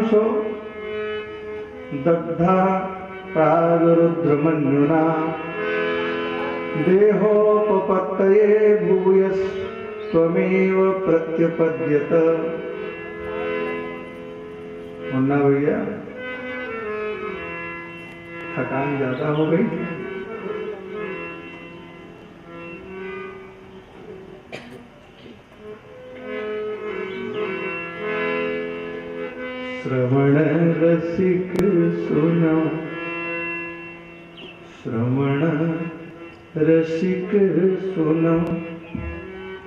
मानुषो दग्धा प्रागरुद्रमन्युना देहोपपत्तये भूयस्त्वमेव प्रत्यपद्यत। मुन्ना भैया थकान ज्यादा हो गई। श्रवण रसिक सुनो, श्रवण रसिक सुनो,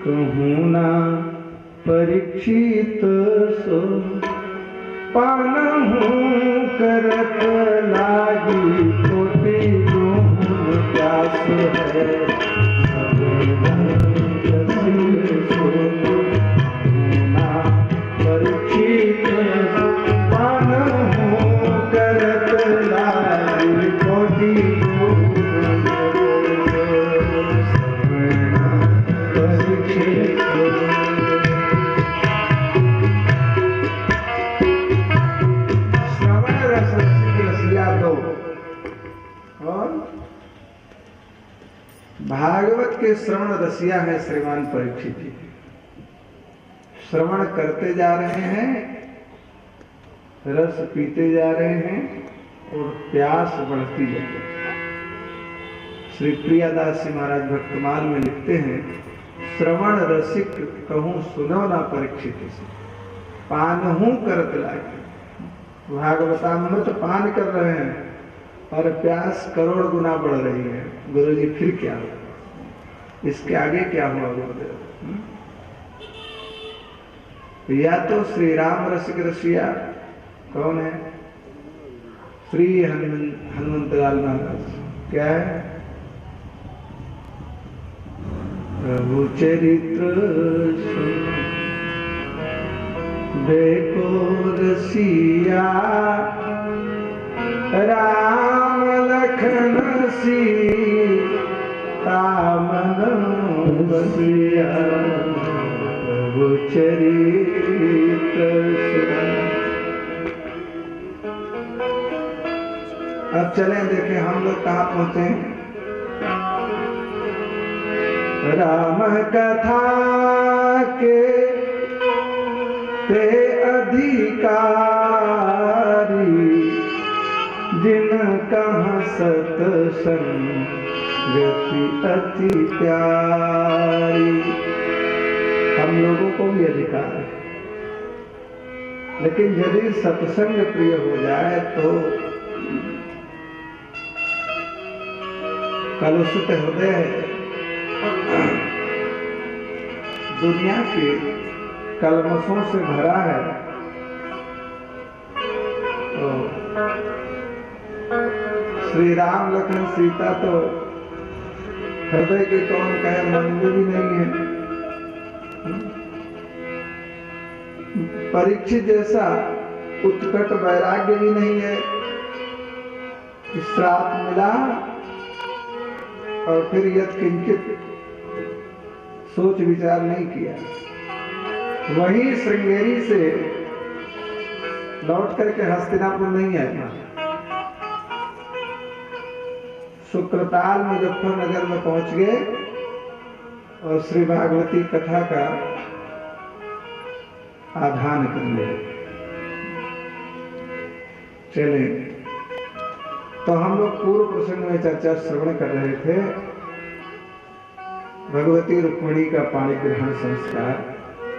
कहूँ ना परीक्षित सो, पानहु करत लागी कोटि दून प्यास है। श्रवण रसिक सुनो, कहूँ ना परीक्षित सो, पानहु करत लागी कोटि दून भागवत के श्रवण रसिया है श्रीमान परीक्षित जी। श्रवण करते जा रहे हैं, रस पीते जा रहे हैं और प्यास बढ़ती जाती है। श्री प्रियादास जी महाराज भक्तमाल में लिखते हैं, श्रवण रसिक कहूँ सुनो ना परीक्षित से, पानहु करत लागे। भागवतामृत पान कर रहे हैं और प्यास करोड़ गुना बढ़ रही है। गुरु जी फिर क्या हुआ, इसके आगे क्या हुआ गुरुदेव? या तो श्री राम रसिक रसिया कौन है? श्री हनुमंतलाल महाराज। क्या है? प्रभु चरित्र देखो रसिया, राम लखन सीता मन बसिया। प्रभु चरित्र अब चलें देखें हम लोग कहाँ पहुंचे। राम कथा के ते अधिकारी, जिन कहाँ सत्संगति अति प्यारी। हम लोगों को भी अधिकार है, लेकिन यदि सत्संग प्रिय हो जाए तो कलुषित हृदय दुनिया के कलमशों से भरा है। तो श्री राम लखन सीता तो हृदय के कौन कहे मन में भी नहीं है। परीक्षित जैसा उत्कट वैराग्य भी नहीं है। श्राप मिला और फिर यत्किंचित सोच विचार नहीं किया। वही श्रृंगेरी से लौट करके हस्तिनापुर नहीं आया। शुक्रताल मुजफ्फरनगर में पहुंच गए और श्री भागवती कथा का आधान कर लिया। चले तो हम लोग पूर्व प्रसंग में चर्चा श्रवण कर रहे थे भगवती रुक्मिणी का पाणी ग्रहण संस्कार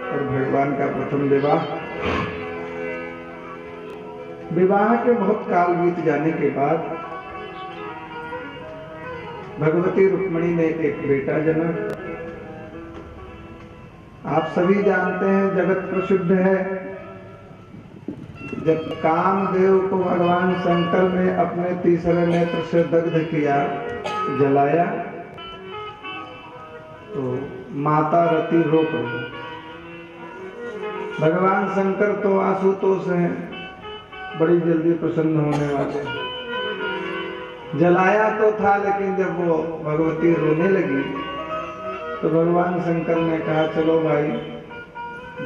और भगवान का प्रथम विवाह। विवाह के बहुत काल बीत जाने के बाद भगवती रुक्मिणी ने एक बेटा जन्मा। आप सभी जानते हैं, जगत प्रसिद्ध है, जब कामदेव को भगवान शंकर ने अपने तीसरे नेत्र से दग्ध किया, जलाया, तो माता रति रो पड़ी। भगवान शंकर तो आशुतोष हैं, बड़ी जल्दी प्रसन्न होने वाले। जलाया तो था, लेकिन जब वो भगवती रोने लगी तो भगवान शंकर ने कहा, चलो भाई,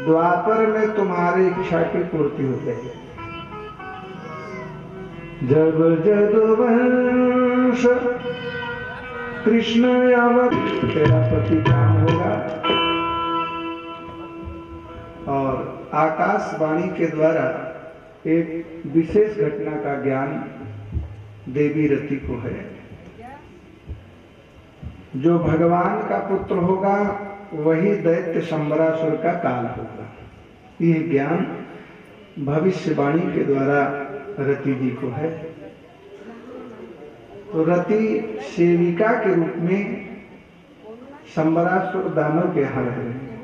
द्वापर में तुम्हारी इच्छा की पूर्ति हो जाएगी। जब जदुवंश कृष्ण यावत तेरा प्रतिज्ञान होगा और आकाशवाणी के द्वारा एक विशेष घटना का ज्ञान देवी रति को है। जो भगवान का पुत्र होगा वही दैत्य शंबरासुर का काल होगा। यह ज्ञान भविष्यवाणी के द्वारा रति जी को है। तो रति सेविका के रूप में शंबरासुर दानव के यहाँ रह रहे हैं,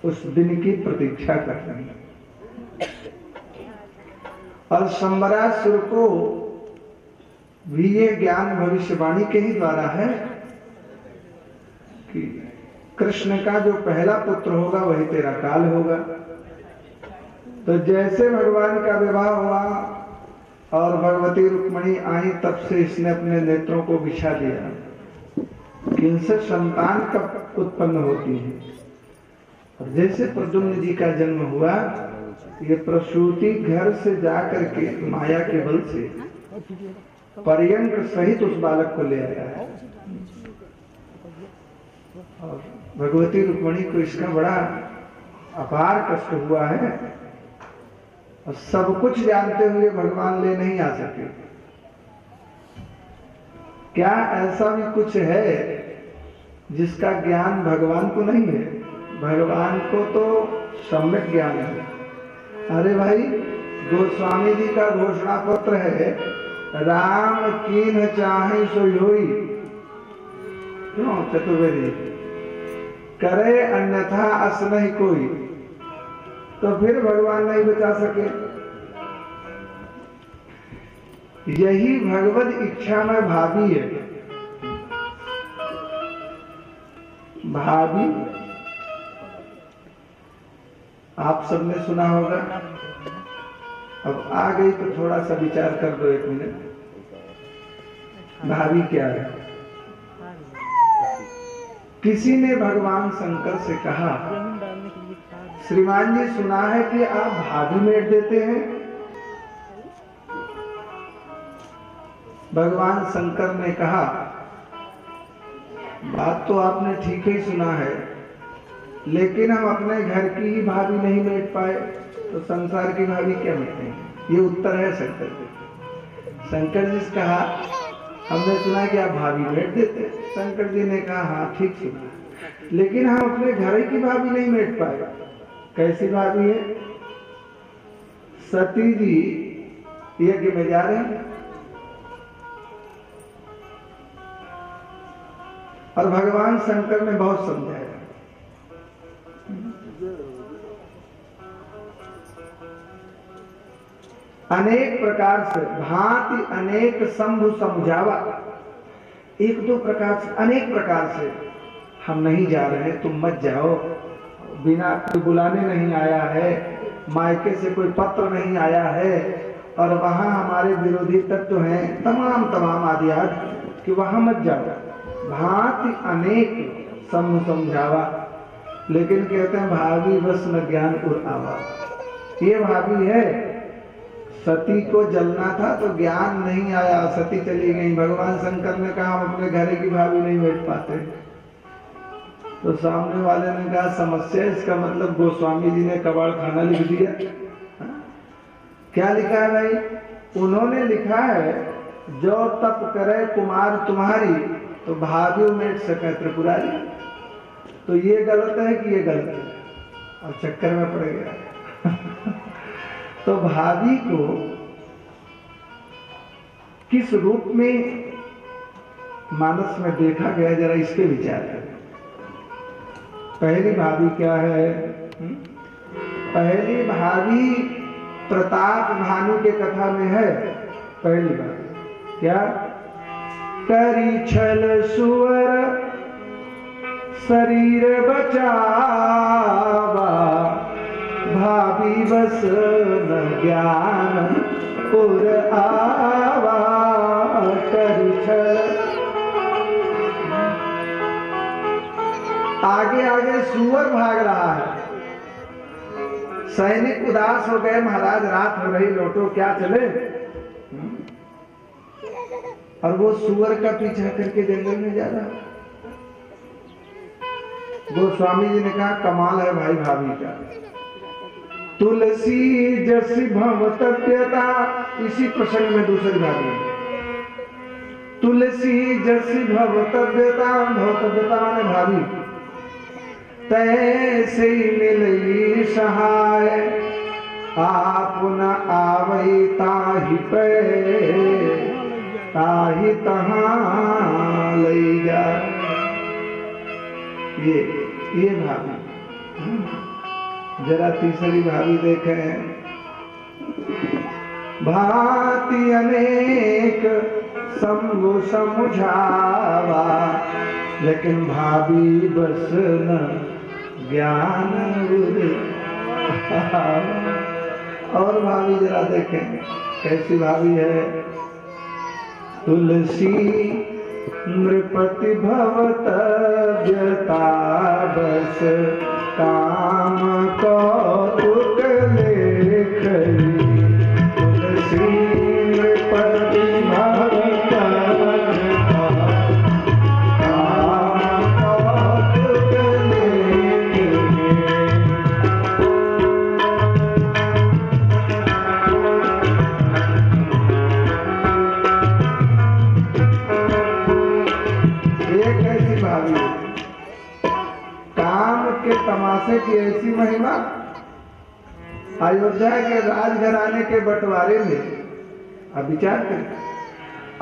उस दिन की प्रतीक्षा कर रहे हैं। और शंबरासुर को भी ये ज्ञान भविष्यवाणी के ही द्वारा है कि कृष्ण का जो पहला पुत्र होगा वही तेरा काल होगा। तो जैसे भगवान का विवाह हुआ और भगवती रुक्मणी आई, तब से इसने अपने नेत्रों को बिछा दिया कि इनसे संतान कब उत्पन्न होती है। और जैसे प्रद्युम्न जी का जन्म हुआ, ये प्रसूति घर से जाकर के माया के बल से पर्यंक सहित उस बालक को ले आया है। और भगवती रुक्मणी को इसका बड़ा अपार कष्ट हुआ है और सब कुछ जानते हुए भगवान ले नहीं आ सके। क्या ऐसा भी कुछ है जिसका ज्ञान भगवान को नहीं है? भगवान को तो सम्यक ज्ञान है। अरे भाई, गोस्वामी जी का घोषणा पत्र है, राम कीन्ह चाहे सो होई। क्यों चतुर्वेदी करे अन्यथा अस नहीं कोई। तो फिर भगवान नहीं बचा सके। यही भगवत इच्छा में भाभी है। भाभी आप सबने सुना होगा। अब आ गई तो थोड़ा सा विचार कर दो, 1 मिनट। भाभी क्या है? किसी ने भगवान शंकर से कहा, श्रीमान जी सुना है कि आप भाभी मेट देते हैं। भगवान शंकर ने कहा, बात तो आपने ठीक ही सुना है, लेकिन हम अपने घर की ही भाभी नहीं मेट पाए तो संसार की भाभी क्या मेटेंगे? ये उत्तर है शंकर जी। शंकर जी से कहा, हमने सुना कि आप भाभी मेट देते हैं। शंकर जी ने कहा, हाँ ठीक सुना, लेकिन हम अपने घर की भाभी नहीं मेट पाए। कैसी भाभी है? सती जी यज्ञ में जा रहे हैं और भगवान शंकर ने बहुत समझाया। अनेक प्रकार से भांति अनेक शंभु समझावा। 1-2 प्रकार से, अनेक प्रकार से, हम नहीं जा रहे, तुम मत जाओ, बिना कोई बुलाने नहीं आया है, मायके से कोई पत्र नहीं आया है, और वहां हमारे विरोधी तत्व हैं तमाम आदियात कि वहां मत जाओ। भांति अनेक समझावा, लेकिन कहते हैं भाभी बस न ज्ञान उर आवा। ये भाभी है, सती को जलना था तो ज्ञान नहीं आया, सती चली गई। भगवान शंकर ने कहा, हम अपने घर की भाभी नहीं बैठ पाते। तो सामने वाले ने कहा, समस्या, इसका मतलब गोस्वामी जी ने कबाड़ खाना लिख दिया। क्या लिखा है भाई? उन्होंने लिखा है, जो तप करे कुमार तुम्हारी तो भाभी मेट सके त्रिपुरारी। तो ये गलत है कि ये गलत है? और चक्कर में पड़ गया। तो भाभी को किस रूप में मानस में देखा गया, जरा इसके विचार करें। पहली भाभी क्या है? पहली भाभी प्रताप भानु के कथा में है। पहली भाभी क्या? करी छल सुअर शरीर बचावा, भाभी बस न ज्ञान उर आवा। करी छल, आगे आगे सुअर भाग रहा है। सैनिक उदास हो गए, महाराज रात हो रही, लौटो, क्या चले? और वो सुअर का पीछा करके जंगल में जा रहा। गोस्वामी जी ने कहा कमाल है भाई भाभी का। तुलसी जस भवतव्यता, इसी प्रसंग में दूसरी भाभी, तुलसी जस भवतव्यता, भवतव्यता माने भाभी, तैसे मिलई सहाय, आप न आवई ताहि पे, ताहि तहां लई जा। ये भाभी। जरा तीसरी भाभी देखें। भांति अनेक समु समुझावा, लेकिन भाभी बस न ज्ञान और भाभी जरा देखें कैसी भाभी है। तुलसी नृपति भवतव्यता, बस काम कौतुक लेखई। तुलसी नृपति भवतव्यता, काम कौतुक लेखई। एक ऐसी भाभी, काम के तमाशे की ऐसी महिमा। अयोध्या के राजघराने के बंटवारे में अब विचार करें,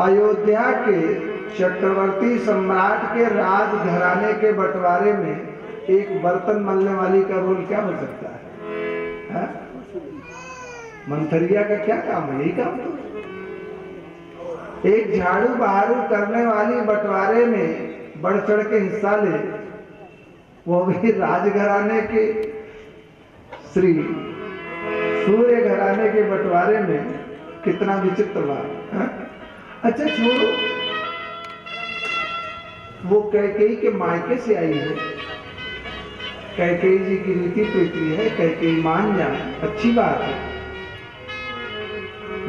अयोध्या के चक्रवर्ती सम्राट के राजघराने के बंटवारे में एक बर्तन मलने वाली का रोल क्या हो सकता है? मंथरिया का क्या काम है? यही काम तो। एक झाड़ू बहारू करने वाली बंटवारे में बढ़ चढ़ के हिस्सा ले, वो भी राजघराने के श्री सूर्य घराने के बंटवारे में, कितना विचित्र बात। अच्छा छोड़ो, वो कैकेयी के मायके से आई है, कैकेयी जी की रीति प्रीति है, कैकेयी मान जाए, अच्छी बात है।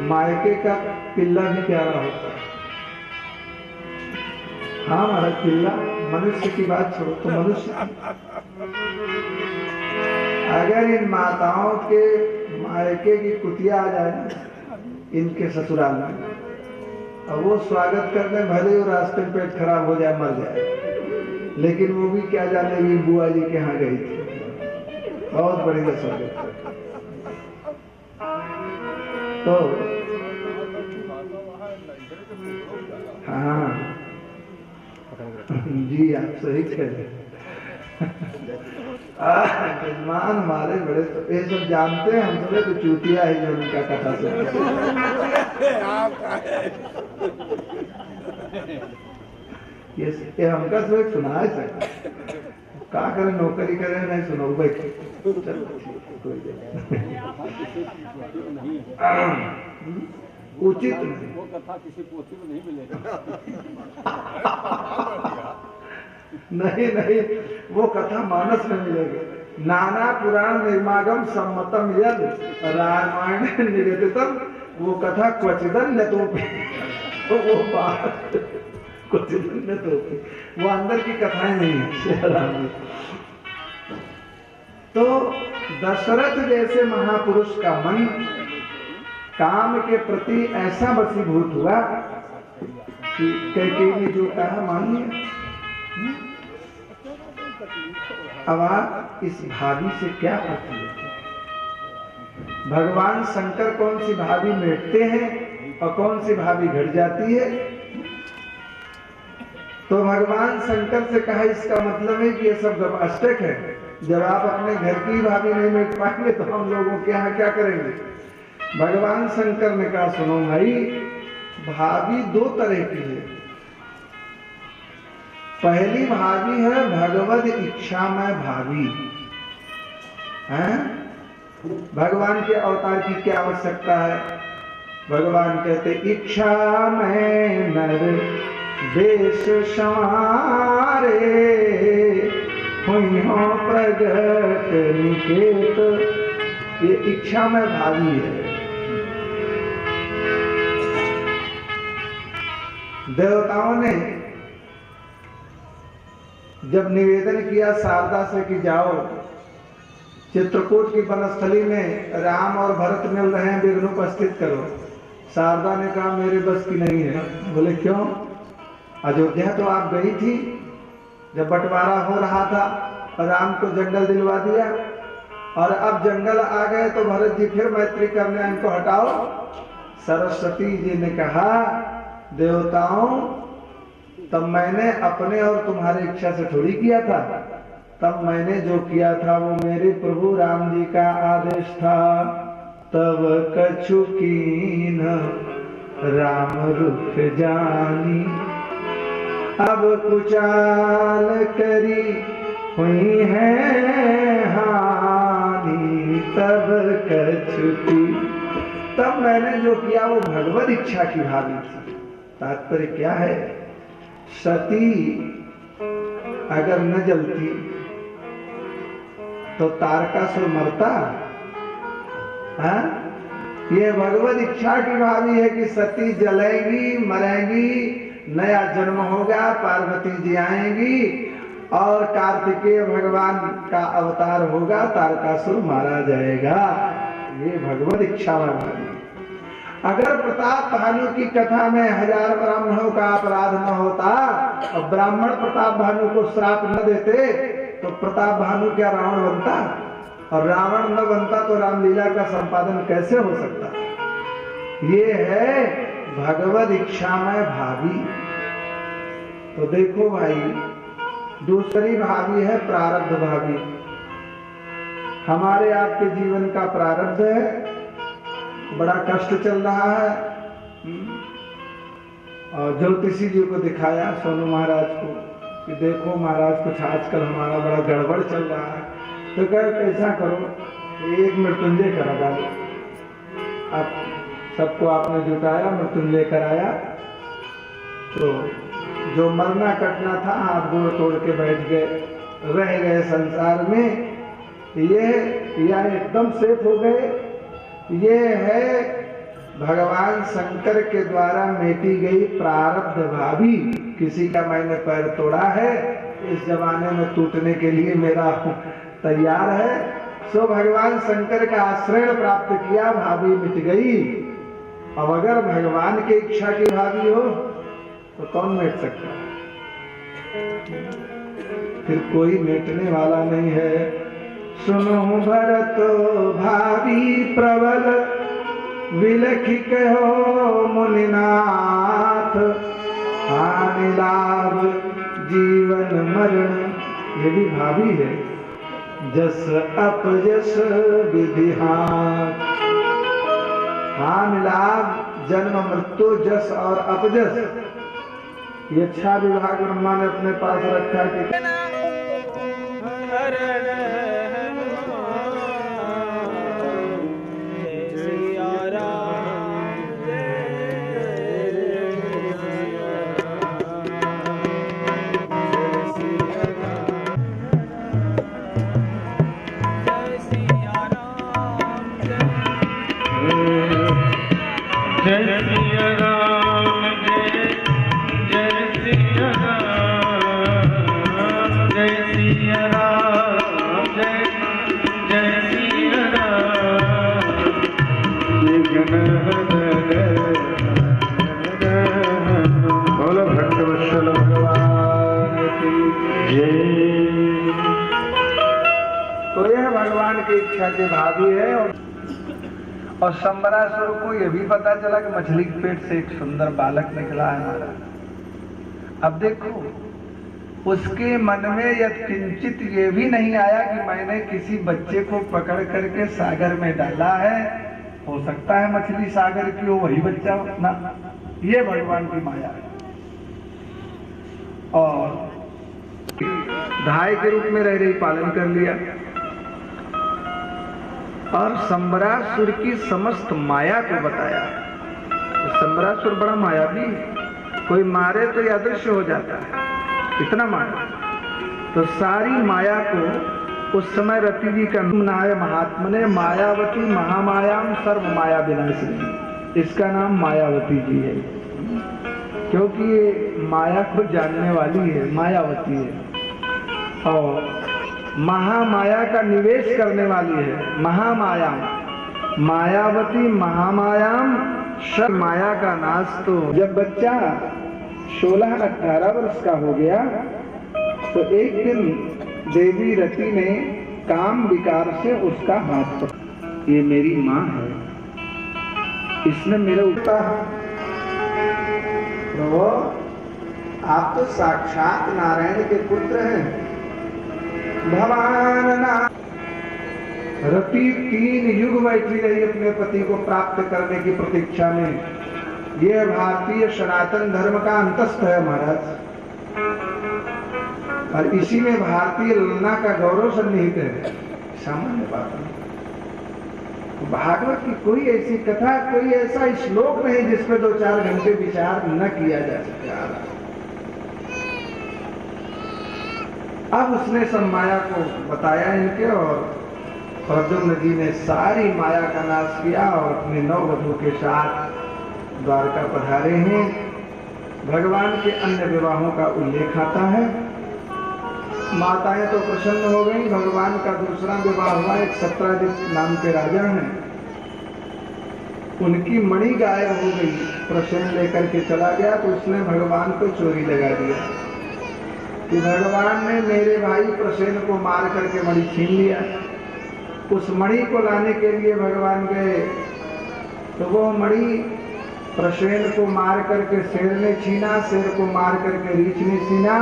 मायके का पिल्ला भी प्यारा होता है। हाँ महाराज, पिल्ला, मनुष्य की बात छोड़ो तो मनुष्य, अगर इन माताओं के मायके की कुतिया आ जाए ना इनके ससुराल में, और वो स्वागत करने भले वो रास्ते में पेट खराब हो जाए, मर जाए, लेकिन वो भी क्या जाने भी बुआ जी के यहाँ गई थी, बहुत बढ़िया स्वागत कर। तो हाँ जी, आप सही कह रहे हैं। जजमान हमारे बड़े तो ये सब जानते हैं, हम सब तो चूतिया है जो उनका कथा सुनते ये हमका सब सुना है सर, क्या करें, नौकरी करें नहीं सुनो बैठे, उचित नहीं, वो कथा किसी पोथी में नहीं मिलेगा। नहीं, वो कथा मानस में मिलेगी। नाना पुराण निर्मागम सम्मतम यद रामायण निवेदितम, वो कथा क्वचिदन नतोपि, तो वो बात क्वचिदन नतोपि, वो अंदर की कथाएं नहीं है। तो दशरथ जैसे महापुरुष का मन काम के प्रति ऐसा वशीभूत हुआ कि कैकेयी ने जो कहा मान लिया। अब आप इस भाभी से क्या अर्थ लेते? भगवान शंकर कौन सी भाभी मेटते हैं और कौन सी भाभी घट जाती है? तो भगवान शंकर से कहा, इसका मतलब है कि ये सब अष्टक है। जब आप अपने घर की भाभी नहीं मेट पाएंगे तो हम लोगों के यहाँ क्या करेंगे? भगवान शंकर ने कहा, सुनो भाई, भाभी दो तरह की है। पहली भाभी है भगवद इच्छा में भाभी है। भगवान के अवतार की क्या आवश्यकता है? भगवान कहते इच्छा में नर देश संवारे, हुई हो प्रगट निकेत, ये इच्छा में भावी है। देवताओं ने जब निवेदन किया शारदा से कि जाओ चित्रकूट की वनस्थली में राम और भरत मिल रहे हैं, विघ्न उपस्थित करो। शारदा ने कहा मेरे बस की नहीं है। बोले क्यों? अयोध्या तो आप गई थी जब बंटवारा हो रहा था, राम को जंगल दिलवा दिया, और अब जंगल आ गए तो भरत जी फिर मैत्री करने इनको हटाओ। सरस्वती जी ने कहा देवताओं तब मैंने अपने और तुम्हारी इच्छा से थोड़ी किया था, तब मैंने जो किया था वो मेरे प्रभु राम जी का आदेश था। तब कछु कीन राम रुख जानी, अब कुचाल करी हुई है हानि। तब कछु की, तब मैंने जो किया वो भगवत इच्छा की भावी थी। तात्पर्य क्या है? सती अगर न जलती तो तारकासुर मरता? हाँ? ये भगवत इच्छा की भावी है कि सती जलेगी, मरेगी, नया जन्म होगा, पार्वती जी आएंगी और कार्तिकेय भगवान का अवतार होगा, तारकासुर मारा जाएगा। ये भगवत इच्छा भावी। अगर प्रताप भानु की कथा में 1000 ब्राह्मणों का अपराध न होता और ब्राह्मण प्रताप भानु को श्राप न देते तो प्रताप भानु क्या रावण बनता? और रावण न बनता तो रामलीला का संपादन कैसे हो सकता? ये है भगवत इच्छा में भावी। तो देखो भाई, दूसरी भावी है प्रारब्ध भावी। हमारे आपके जीवन का प्रारब्ध है, बड़ा कष्ट चल रहा है, और ज्योतिषी जी को दिखाया सोनू महाराज को कि देखो महाराज कुछ आजकल हमारा बड़ा गड़बड़ चल रहा है। तो कहे कैसा करो, एक मृत्युंजय करा डालो। अब सबको आपने जुटाया, मृत्युंजय कराया, तो जो मरना कटना था हाथ गोड़ तोड़ के बैठ गए, रह गए संसार में, ये या एकदम सेफ हो गए। ये है भगवान शंकर के द्वारा मेटी गई प्रारब्ध भावी। किसी का मैंने पैर तोड़ा है, इस जमाने में टूटने के लिए मेरा तैयार है, सो भगवान शंकर का आश्रय प्राप्त किया, भावी मिट गई। अब अगर भगवान की इच्छा की भावी हो तो कौन मिट सकता है? फिर कोई मिटने वाला नहीं है। सुनो भरत भावी प्रबल, विलखी कहो मुनिनाथ, हानि लाभ जीवन मरण। ये भी भावी है। जस अपजस विधिहात, हानि लाभ जन्म मृत्यु, जस और अपजस, ये 6 विभाग ब्रह्मा ने अपने पास रखा कि इच्छा के भावी है। और संबरासुर को यह भी पता चला कि मछली के पेट से एक सुंदर बालक निकला है हमारा। अब देखो, उसके मन में यद किंचित ये भी नहीं आया कि मैंने किसी बच्चे को पकड़ करके सागर में डाला है, हो सकता है मछली सागर की हो, वही बच्चा हो ना। ये भगवान की माया है। और धाय के रूप में रह रही पालन कर लिया। और संबरासुर की समस्त माया को बताया। तो संबरासुर बड़ा मायावी, कोई मारे तो अदृश्य हो जाता है, इतना माया। तो सारी माया को उस समय रति जी का नाम महात्मा ने मायावती महामायाम सर्व माया विनाशिनी, इसका नाम मायावती जी है। क्योंकि ये माया को जानने वाली है, मायावती है और महामाया का निवेश करने वाली है। महामाया मायावती महामायाम शर माया का नाश। तो जब बच्चा 16-18 वर्ष का हो गया तो एक दिन देवी रति ने काम विकार से उसका हाथ पकड़ा। ये मेरी माँ है, इसने मेरे ऊपर प्रभु आप तो साक्षात नारायण के पुत्र हैं। भगवान ना रति 3 युग बैठी रही अपने पति को प्राप्त करने की प्रतीक्षा में। यह भारतीय सनातन धर्म का अंतस्थ है महाराज, और इसी में भारतीय ललना का गौरव सन्निहित है। सामान्य बात नहीं। भागवत की कोई ऐसी कथा, कोई ऐसा श्लोक नहीं जिसपे 2-4 घंटे विचार न किया जा सके। अब उसने सब माया को बताया इनके, और प्रद्युम्न जी ने सारी माया का नाश किया और अपने 9 वधू के साथ द्वारका पधारे हैं। भगवान के अन्य विवाहों का उल्लेख आता है। माताएं तो प्रसन्न हो गई। भगवान का दूसरा विवाह हुआ, एक सत्राजित नाम के राजा हैं, उनकी मणि गायब हो गई। प्रसेन लेकर के चला गया तो उसने भगवान को चोरी लगा दिया कि भगवान ने मेरे भाई प्रसेन को मार करके मणि छीन लिया। उस मणि को लाने के लिए भगवान गए तो वो मणि प्रसेन को मार करके शेर ने छीना, शेर को मार करके रीछ ने छीना,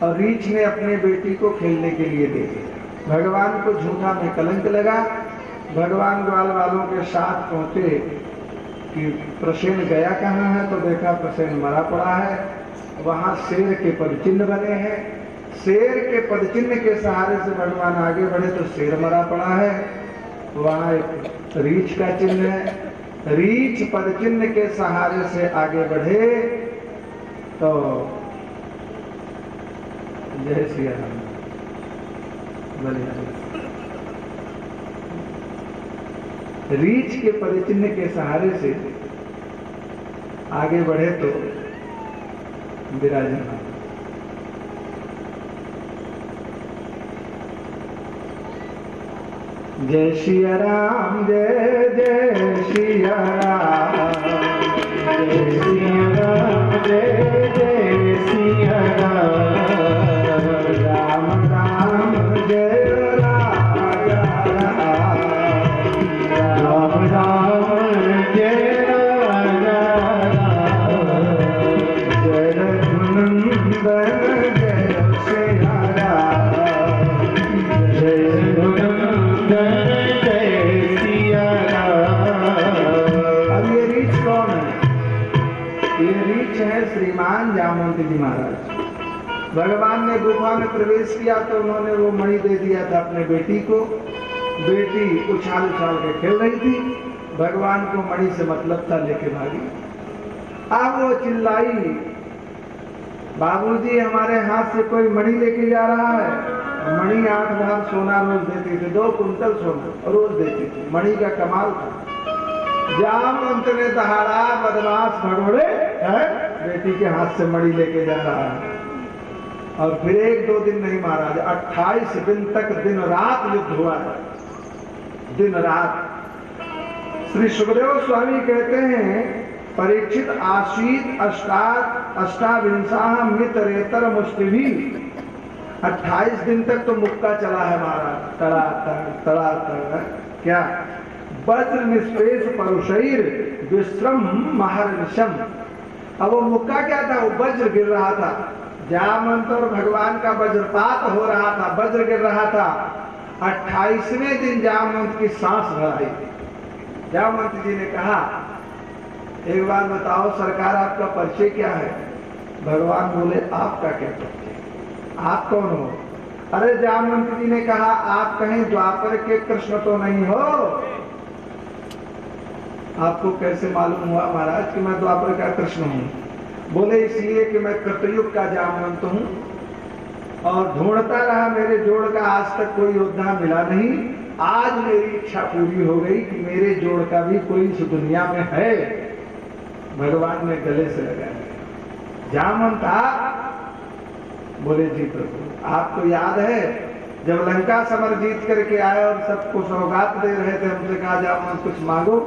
और रीछ ने अपने बेटी को खेलने के लिए दे दिया। भगवान को झूठा में कलंक लगा। भगवान ग्वाल वालों के साथ पहुंचे कि प्रसेन गया कहाँ है, तो देखा प्रसेन मरा पड़ा है। वहां शेर के पदचिन्ह बने हैं। शेर के पदचिन्ह के सहारे से भगवान आगे बढ़े तो शेर मरा पड़ा है। वहां एक रीछ का चिन्ह है। रीछ पदचिन्ह के सहारे से आगे बढ़े तो जय श्री राम बलिहारी। रीछ के पदचिन्ह के सहारे से आगे बढ़े तो विराजमान। जय सिया राम, जय जय सिया राम, जय सिया राम, जय जय सिया राम, राम राम जय राजा राम, राम राम जय राजा राम, जय रघुनंदन जय सिया राम, जय श्रीमान जामवंत जी महाराज। भगवान ने गुफा में प्रवेश किया तो उन्होंने वो मणि दे दिया था अपने बेटी को। बेटी उछाल उछाल के खेल रही थी। भगवान को मणि से मतलब था, लेके भागी। अब वो चिल्लाई, बाबूजी हमारे हाथ से कोई मणि लेके जा रहा है। मणि 8 बार सोना रोज देती थी, 2 कुंटल सोना रोज देती थी। मणि का कमाल था। जामवंत ने दहाड़ा, बदमाश भगोड़े बेटी के हाथ से मणि लेके जा रहा है। और फिर 1-2 दिन नहीं महाराज, 28 दिन तक दिन रात युद्ध हुआ है, दिन रात। श्री सुखदेव स्वामी कहते हैं, परीक्षित आशीत अष्टाविंशा मितरेतर मुष्टिभी। 28 दिन तक तो मुक्का चला है महाराज, तड़ा क्या वज्र निष्पेष परुषैर विश्रम महर्निशम। अब वो मुक्का क्या था, वो वज्र गिर रहा था। जामवंत और भगवान का वज्रपात हो रहा था, वज्र गिर रहा था। 28वें दिन जामवंत की सांस भर आई। जामवंत जी ने कहा, एक बार बताओ सरकार आपका परिचय क्या है। भगवान बोले, आपका क्या परिचय, आप कौन हो। अरे जामवंत जी ने कहा, आप कहीं द्वापर के कृष्ण तो नहीं हो। आपको कैसे मालूम हुआ महाराज कि मैं द्वापर का कृष्ण हूँ। बोले, इसलिए कि मैं कृतयुग का जामवंत हूँ और ढूंढता रहा, मेरे जोड़ का आज तक कोई योद्धा मिला नहीं। आज मेरी इच्छा पूरी हो गई कि मेरे जोड़ का भी कोई इस दुनिया में है। भगवान ने गले से लगाया। जामवंत आप? बोले जी प्रभु, आपको याद है जब लंका समर जीत करके आए और सबको सौगात दे रहे थे, हमसे कहा जामवंत कुछ मांगो।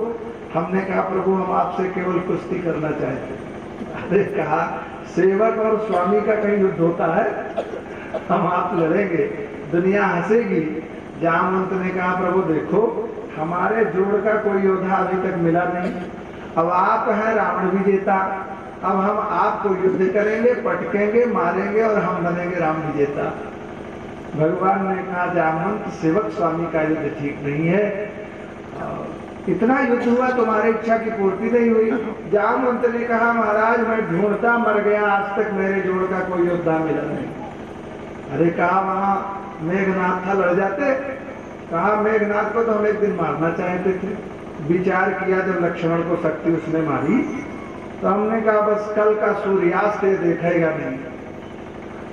हमने कहा प्रभु हम आपसे केवल कुश्ती करना चाहते। अरे कहा सेवक और स्वामी का कहीं युद्ध होता है? हम आप लड़ेंगे, दुनिया हंसेगी। जामवंत ने कहा प्रभु देखो हमारे जोड़ का कोई योद्धा अभी तक मिला नहीं, अब आप हैं रावण विजेता, अब हम आपको युद्ध करेंगे, पटकेंगे, मारेंगे और हम बनेंगे राम विजेता। भगवान ने कहा जामवंत सेवक स्वामी का युद्ध ठीक नहीं है, इतना युद्ध हुआ तुम्हारी इच्छा की पूर्ति नहीं हुई। जामवंत ने कहा महाराज मैं ढूंढता मर गया, आज तक मेरे जोड़ का कोई योद्धा मिला नहीं। अरे कहा वहां मेघनाथ था, लड़ जाते? कहा मेघनाथ को तो हम एक दिन मारना चाहते थे, विचार किया जब लक्ष्मण को शक्ति उसने मारी तो हमने कहा बस कल का सूर्यास्त ये देखेगा नहीं,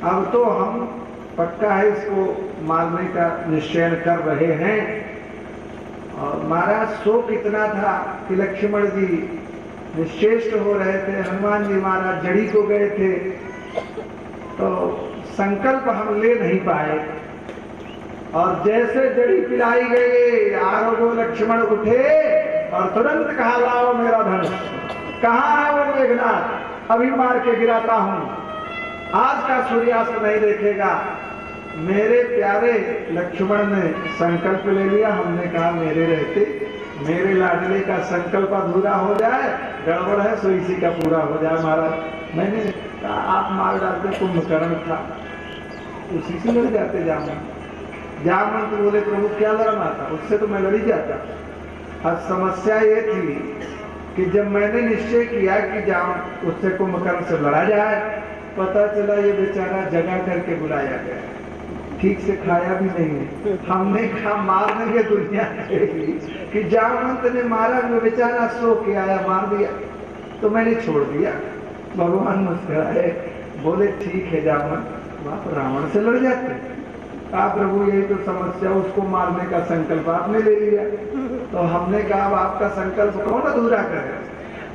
अब तो हम पक्का है इसको मारने का निश्चय कर रहे हैं। और महाराज शोक इतना था कि लक्ष्मण जी निश्चेष्ट हो रहे थे, हनुमान जी महाराज जड़ी को गए थे, तो संकल्प हम ले नहीं पाए। और जैसे जड़ी पिलाई गई आरोग्य लक्ष्मण उठे और तुरंत कहा लाओ मेरा धनुष। कहाँ है वो मेघनाथ? अभी मार के गिराता हूं, आज का सूर्यास्त नहीं देखेगा। मेरे प्यारे लक्ष्मण ने संकल्प ले लिया। हमने कहा मेरे रहते मेरे लाडले का संकल्प अधूरा हो जाए, गड़बड़ है सो इसी का पूरा हो जाए महाराज। मैंने कहा आप मार डालते, कुंभकर्ण था, उसी से लड़ जाते जामवंत। जामवंत बोले प्रभु क्या लड़ना था, उससे तो मैं लड़ी जाता। अब समस्या ये थी कि जब मैंने निश्चय किया कि उससे कुंभकर्ण से लड़ा जाए, पता चला ये बेचारा जगा करके बुलाया गया, ठीक से खाया भी नहीं है। हमने कहा मारने की दुनिया कि जामवंत ने मारा, वो बेचारा सो के आया, मार दिया, तो मैंने छोड़ दिया। भगवान मुस्कुराए, बोले ठीक है जामवंत, आप रावण से लड़ जाते। कहा प्रभु यही तो समस्या, उसको मारने का संकल्प आपने ले लिया। तो हमने कहा अब आपका संकल्प कौन अधूरा करे,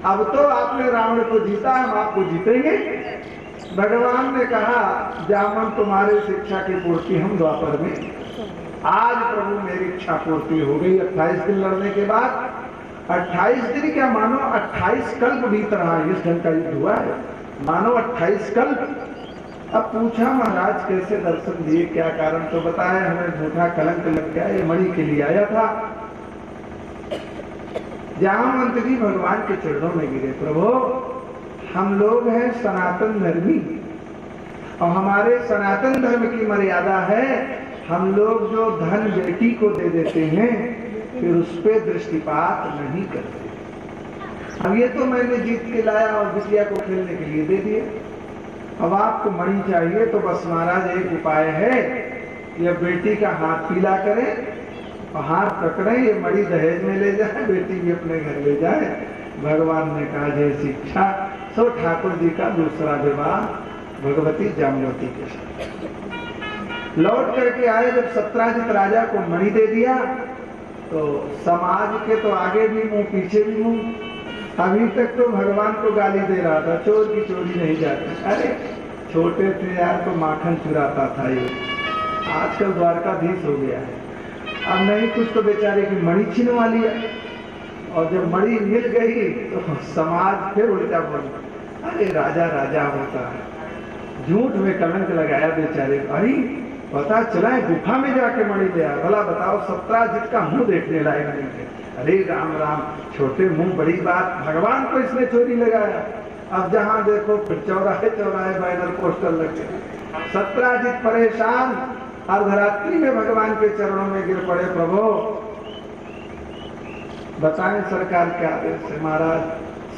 अब तो आपने रावण को जीता, हम आपको जीतेंगे। भगवान ने कहा जामवंत तुम्हारी शिक्षा की पूर्ति हम द्वापर में, आज प्रभु मेरी इच्छा पूर्ति हो गई। 28 दिन लड़ने के बाद, 28 दिन क्या मानो 28 कल्प बीत रहा है, इस ढंग का युद्ध हुआ है, मानो 28 कल्प। अब पूछा महाराज कैसे दर्शन दिए, क्या कारण, तो बताया हमें झूठा कलंक लग गया, ये मणि के लिए आया था। जामवंत जी भगवान के चरणों में गिरे, प्रभु हम लोग हैं सनातन धर्मी और हमारे सनातन धर्म की मर्यादा है, हम लोग जो धन बेटी को दे देते हैं फिर उस पर दृष्टिपात नहीं करते। अब ये तो मैंने जीत के लाया और बिटिया को खेलने के लिए दे दिया, अब आपको मणि चाहिए तो बस महाराज एक उपाय है, ये बेटी का हाथ पीला करें और हाथ पकड़े, ये मणि दहेज में ले जाए, बेटी भी अपने घर ले जाए। भगवान ने कहा जय शिक्षा। सो ठाकुर जी का दूसरा विवाह भगवती जामवती के साथ। लौट करके आए, जब सत्राजित राजा को मणि दे दिया तो समाज के तो आगे भी मुंह पीछे भी मुंह। अभी तक तो भगवान को गाली दे रहा था, चोर की चोरी नहीं जाती। अरे छोटे थे यार तो माखन चुराता था ये, आजकल द्वारकाधीश हो गया है। अब नहीं कुछ तो बेचारे की मणि छीनवा लिया, और जब मणि मिल गई तो समाज फिर उल्टा बोल, अरे राजा राजा होता है, झूठ में कलंक लगाया बेचारे। भाई पता चला है गुफा में जाके मणि दिया, भला बताओ सत्राजित का मुंह देखने लायक नहीं है। अरे राम राम, छोटे मुंह बड़ी बात, भगवान को इसने चोरी लगाया। अब जहां देखो फिर चौराहे चौराहे बैनर पोस्टर लग गए। सत्राजित परेशान, अर्धरात्रि में भगवान के चरणों में गिर पड़े, प्रभु बताएं सरकार क्या आदेश है। महाराज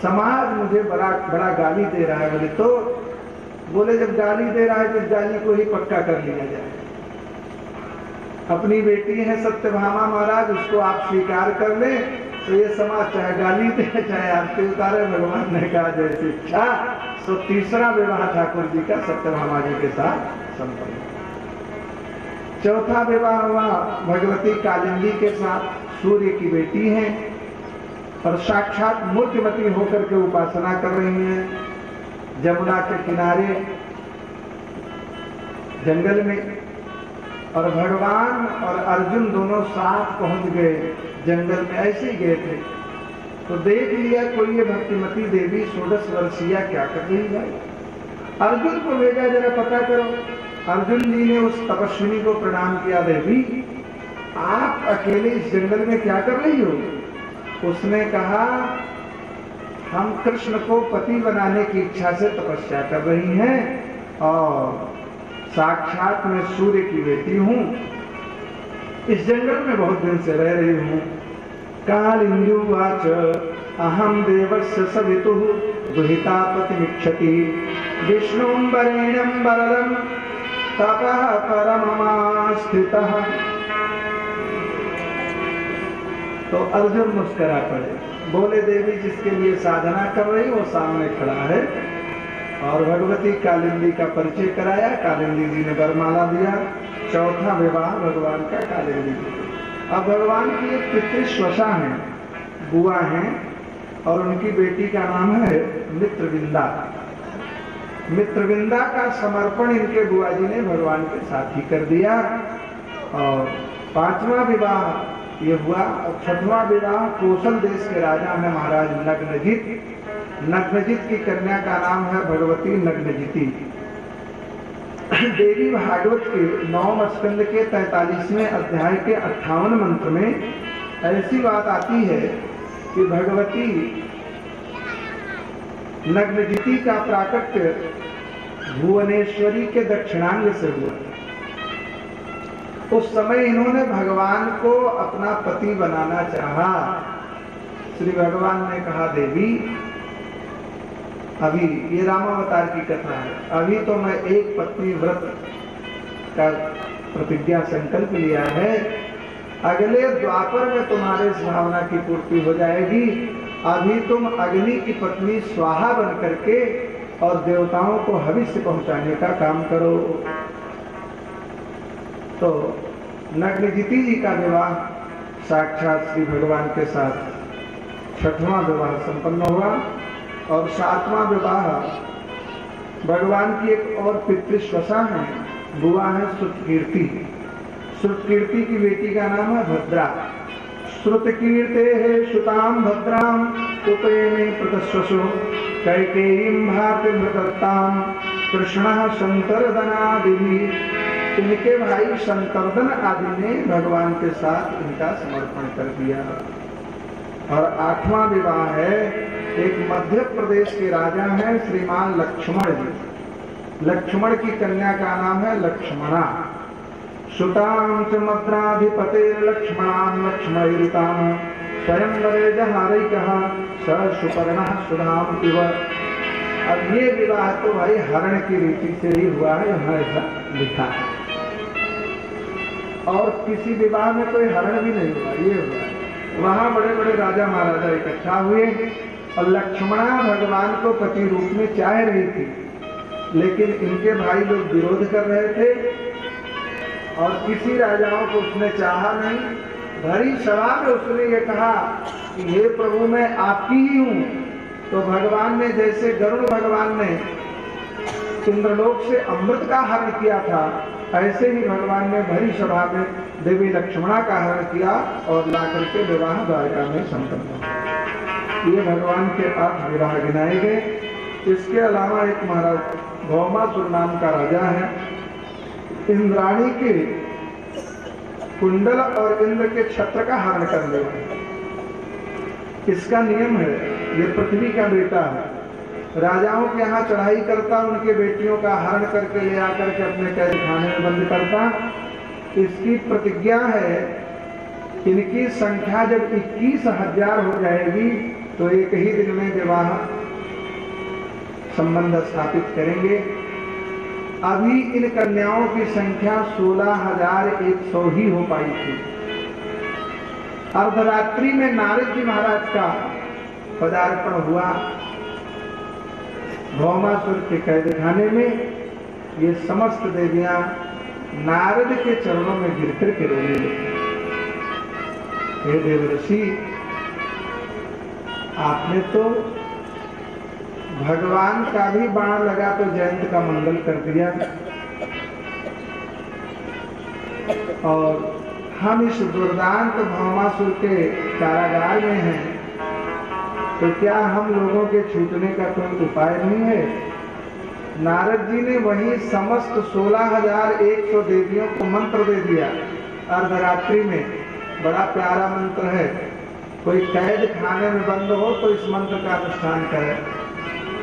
समाज मुझे बड़ा गाली दे रहा है। बोले तो, बोले जब गाली दे रहा है तो इस गाली को ही पक्का कर लिया जाए। अपनी बेटी है सत्यभामा महाराज, उसको आप स्वीकार कर ले तो ये समाज चाहे गाली दे चाहे आरती उतारे। भगवान ने कहा जैसे इच्छा। तो तीसरा विवाह ठाकुर जी का सत्यभामा जी के साथ संपन्न। चौथा विवाह हुआ भगवती कालिंदी के साथ, सूर्य की बेटी हैं और साक्षात मूर्तिमती होकर के उपासना कर रही हैं। जमुना के किनारे जंगल में, और भगवान और अर्जुन दोनों साथ पहुंच गए जंगल में। ऐसे ही गए थे तो देख लिया कोई ये भक्तिमती देवी 16 वर्षीय क्या कर रही है। अर्जुन को भेजा, जरा पता करो। अर्जुन जी ने उस तपस्विनी को प्रणाम किया, देवी आप अकेले इस जंगल में क्या कर रही हो? उसने कहा, हम कृष्ण को पति बनाने की इच्छा से तपस्या कर रही हैं और साक्षात मैं सूर्य की बेटी हूं, इस जंगल में बहुत दिन से रह रही हूं। कालिंदुवाच अहम देवस्य सवितुः दुहिता पतिमिच्छति विष्णुं वरेण्यं वरदं तपः परममास्थितः। तो अर्जुन मुस्कुरा पड़े, बोले देवी जिसके लिए साधना कर रही वो सामने खड़ा है। और भगवती कालिंदी का परिचय कराया। कालिंदी जी ने वरमाला दिया। चौथा विवाह भगवान का कालिंदी जी। अब भगवान की एक पितृश्वसा है, बुआ हैं, और उनकी बेटी का नाम है मित्रविंदा। मित्रविंदा का समर्पण इनके बुआ जी ने भगवान के साथ ही कर दिया। और पांचवा विवाह ये हुआ। और छठवां विवाह कौशल देश के राजा हैं महाराज नग्नजित। नग्नजित की कन्या का नाम है भगवती नग्नजिती। देवी भागवत के 9वें स्कंद के 43वें अध्याय के 58 मंत्र में ऐसी बात आती है कि भगवती नग्नजिती का प्राकट्य भुवनेश्वरी के दक्षिणांग से हुआ। उस समय इन्होंने भगवान को अपना पति बनाना चाहा। श्री भगवान ने कहा, देवी अभी ये रामावतार की कथा है, अभी तो मैं एक पत्नी व्रत का प्रतिज्ञा संकल्प लिया है, अगले द्वापर में तुम्हारे इस भावना की पूर्ति हो जाएगी। अभी तुम अग्नि की पत्नी स्वाहा बन करके और देवताओं को हविष्य पहुंचाने का काम करो। तो नग्नजिती जी का विवाह साक्षात श्री भगवान के साथ छठवां विवाह संपन्न हुआ। और सातवां विवाह भगवान की एक और पितृश्वसा है, बुआ है श्रुतकीर्ति। श्रुतकीर्ति की बेटी का नाम है भद्रा। श्रुतकीर्ते है सुताम भद्राम उपयने प्रतस्वसो कैकेयीं भातृभृतत्तां कृष्णः शंकरदनादिभिः। इनके भाई शंकरदन आदि ने भगवान के साथ इनका समर्पण कर दिया। और आठवां विवाह है, एक मध्य प्रदेश के राजा हैं श्रीमान लक्ष्मण जी। लक्ष्मण की कन्या का नाम है लक्ष्मणा। सुतां च मद्राधिपतेर लक्ष्मणां लक्ष्मणैरितां स्वयंवरे जहारैकः स सुपर्णः सुधाम इव। अब ये विवाह तो भाई हरण की रीति से ही हुआ है, यहाँ ऐसा लिखा है। और किसी विवाह में कोई हरण भी नहीं हुआ, ये हुआ। वहां बड़े बड़े राजा महाराजा इकट्ठा हुए और लक्ष्मणा भगवान को पति रूप में चाह रही थी, लेकिन इनके भाई लोग विरोध कर रहे थे और किसी राजाओं को उसने चाहा नहीं। भरी सभा में उसने ये कहा कि हे प्रभु मैं आपकी ही हूं। तो भगवान ने, जैसे गरुड़ भगवान ने इंद्रलोक से अमृत का हरण किया था, ऐसे ही भगवान ने भरी सभा में देवी लक्ष्मणा का हरण किया और लाकर के विवाह द्वारका में संपन्न हुआ। ये भगवान के 8 विवाह गिनाए गए। इसके अलावा एक महाराज भौमासुर नाम का राजा है, इंद्राणी के कुंडल और इंद्र के छत्र का हरण कर ले। इसका नियम है, ये पृथ्वी का बेटा है, राजाओं के यहाँ चढ़ाई करता, उनके बेटियों का हरण करके ले आकर के अपने कैद खाने में बंद करता। इसकी प्रतिज्ञा है, इनकी संख्या जब 21,000 हो जाएगी तो एक ही दिन में विवाह संबंध स्थापित करेंगे। अभी इन कन्याओं की संख्या 16,100 ही हो पाई थी। अर्धरात्रि में नारद जी महाराज का पदार्पण हुआ भौमासुर के कैदखाने में। ये समस्त देवियां नारद के चरणों में गिरकर के रोने लगी। हे देवर्षि, आपने तो भगवान का भी बाण लगा तो जयंत का मंगल कर दिया। और हम इस दुर्दांत भौमासुर के कारागार में हैं, तो क्या हम लोगों के छूटने का कोई उपाय नहीं है? नारद जी ने वही समस्त 16,100 देवियों को मंत्र दे दिया अर्धरात्रि में। बड़ा प्यारा मंत्र है। कोई कैद खाने में बंद हो तो इस मंत्र का अनुष्ठान करे,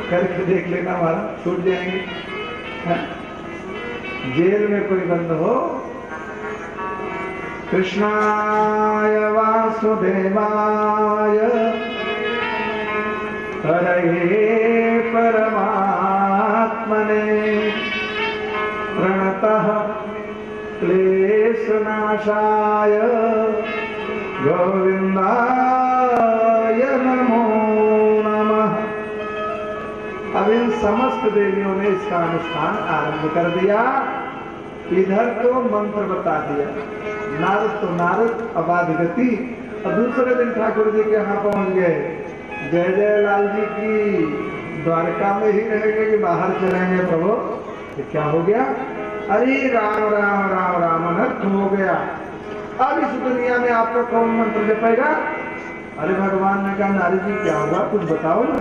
करके देख लेना, हमारा छूट जाएंगे। जेल में कोई बंद हो, कृष्णाय वासुदेवाय हरये परमात्मने प्रणतः क्लेशनाशाय गोविंदाय नमो नमः। अब इन समस्त देवियों ने इसका अनुष्ठान आरंभ कर दिया। इधर तो मंत्र बता दिया, नारद तो नारद अबाध गति। और दूसरे दिन ठाकुर जी के यहाँ पहुंच गए। जय जय लाल जी की, द्वारका में ही रहेंगे कि बाहर चलेंगे प्रभु? ये क्या हो गया? अरे राम राम राम राम अनर्थ हो गया। अब इस दुनिया में आपका कौन मंत्र जपेगा? अरे भगवान ने कहा नारद जी क्या हुआ, कुछ बताओ ना।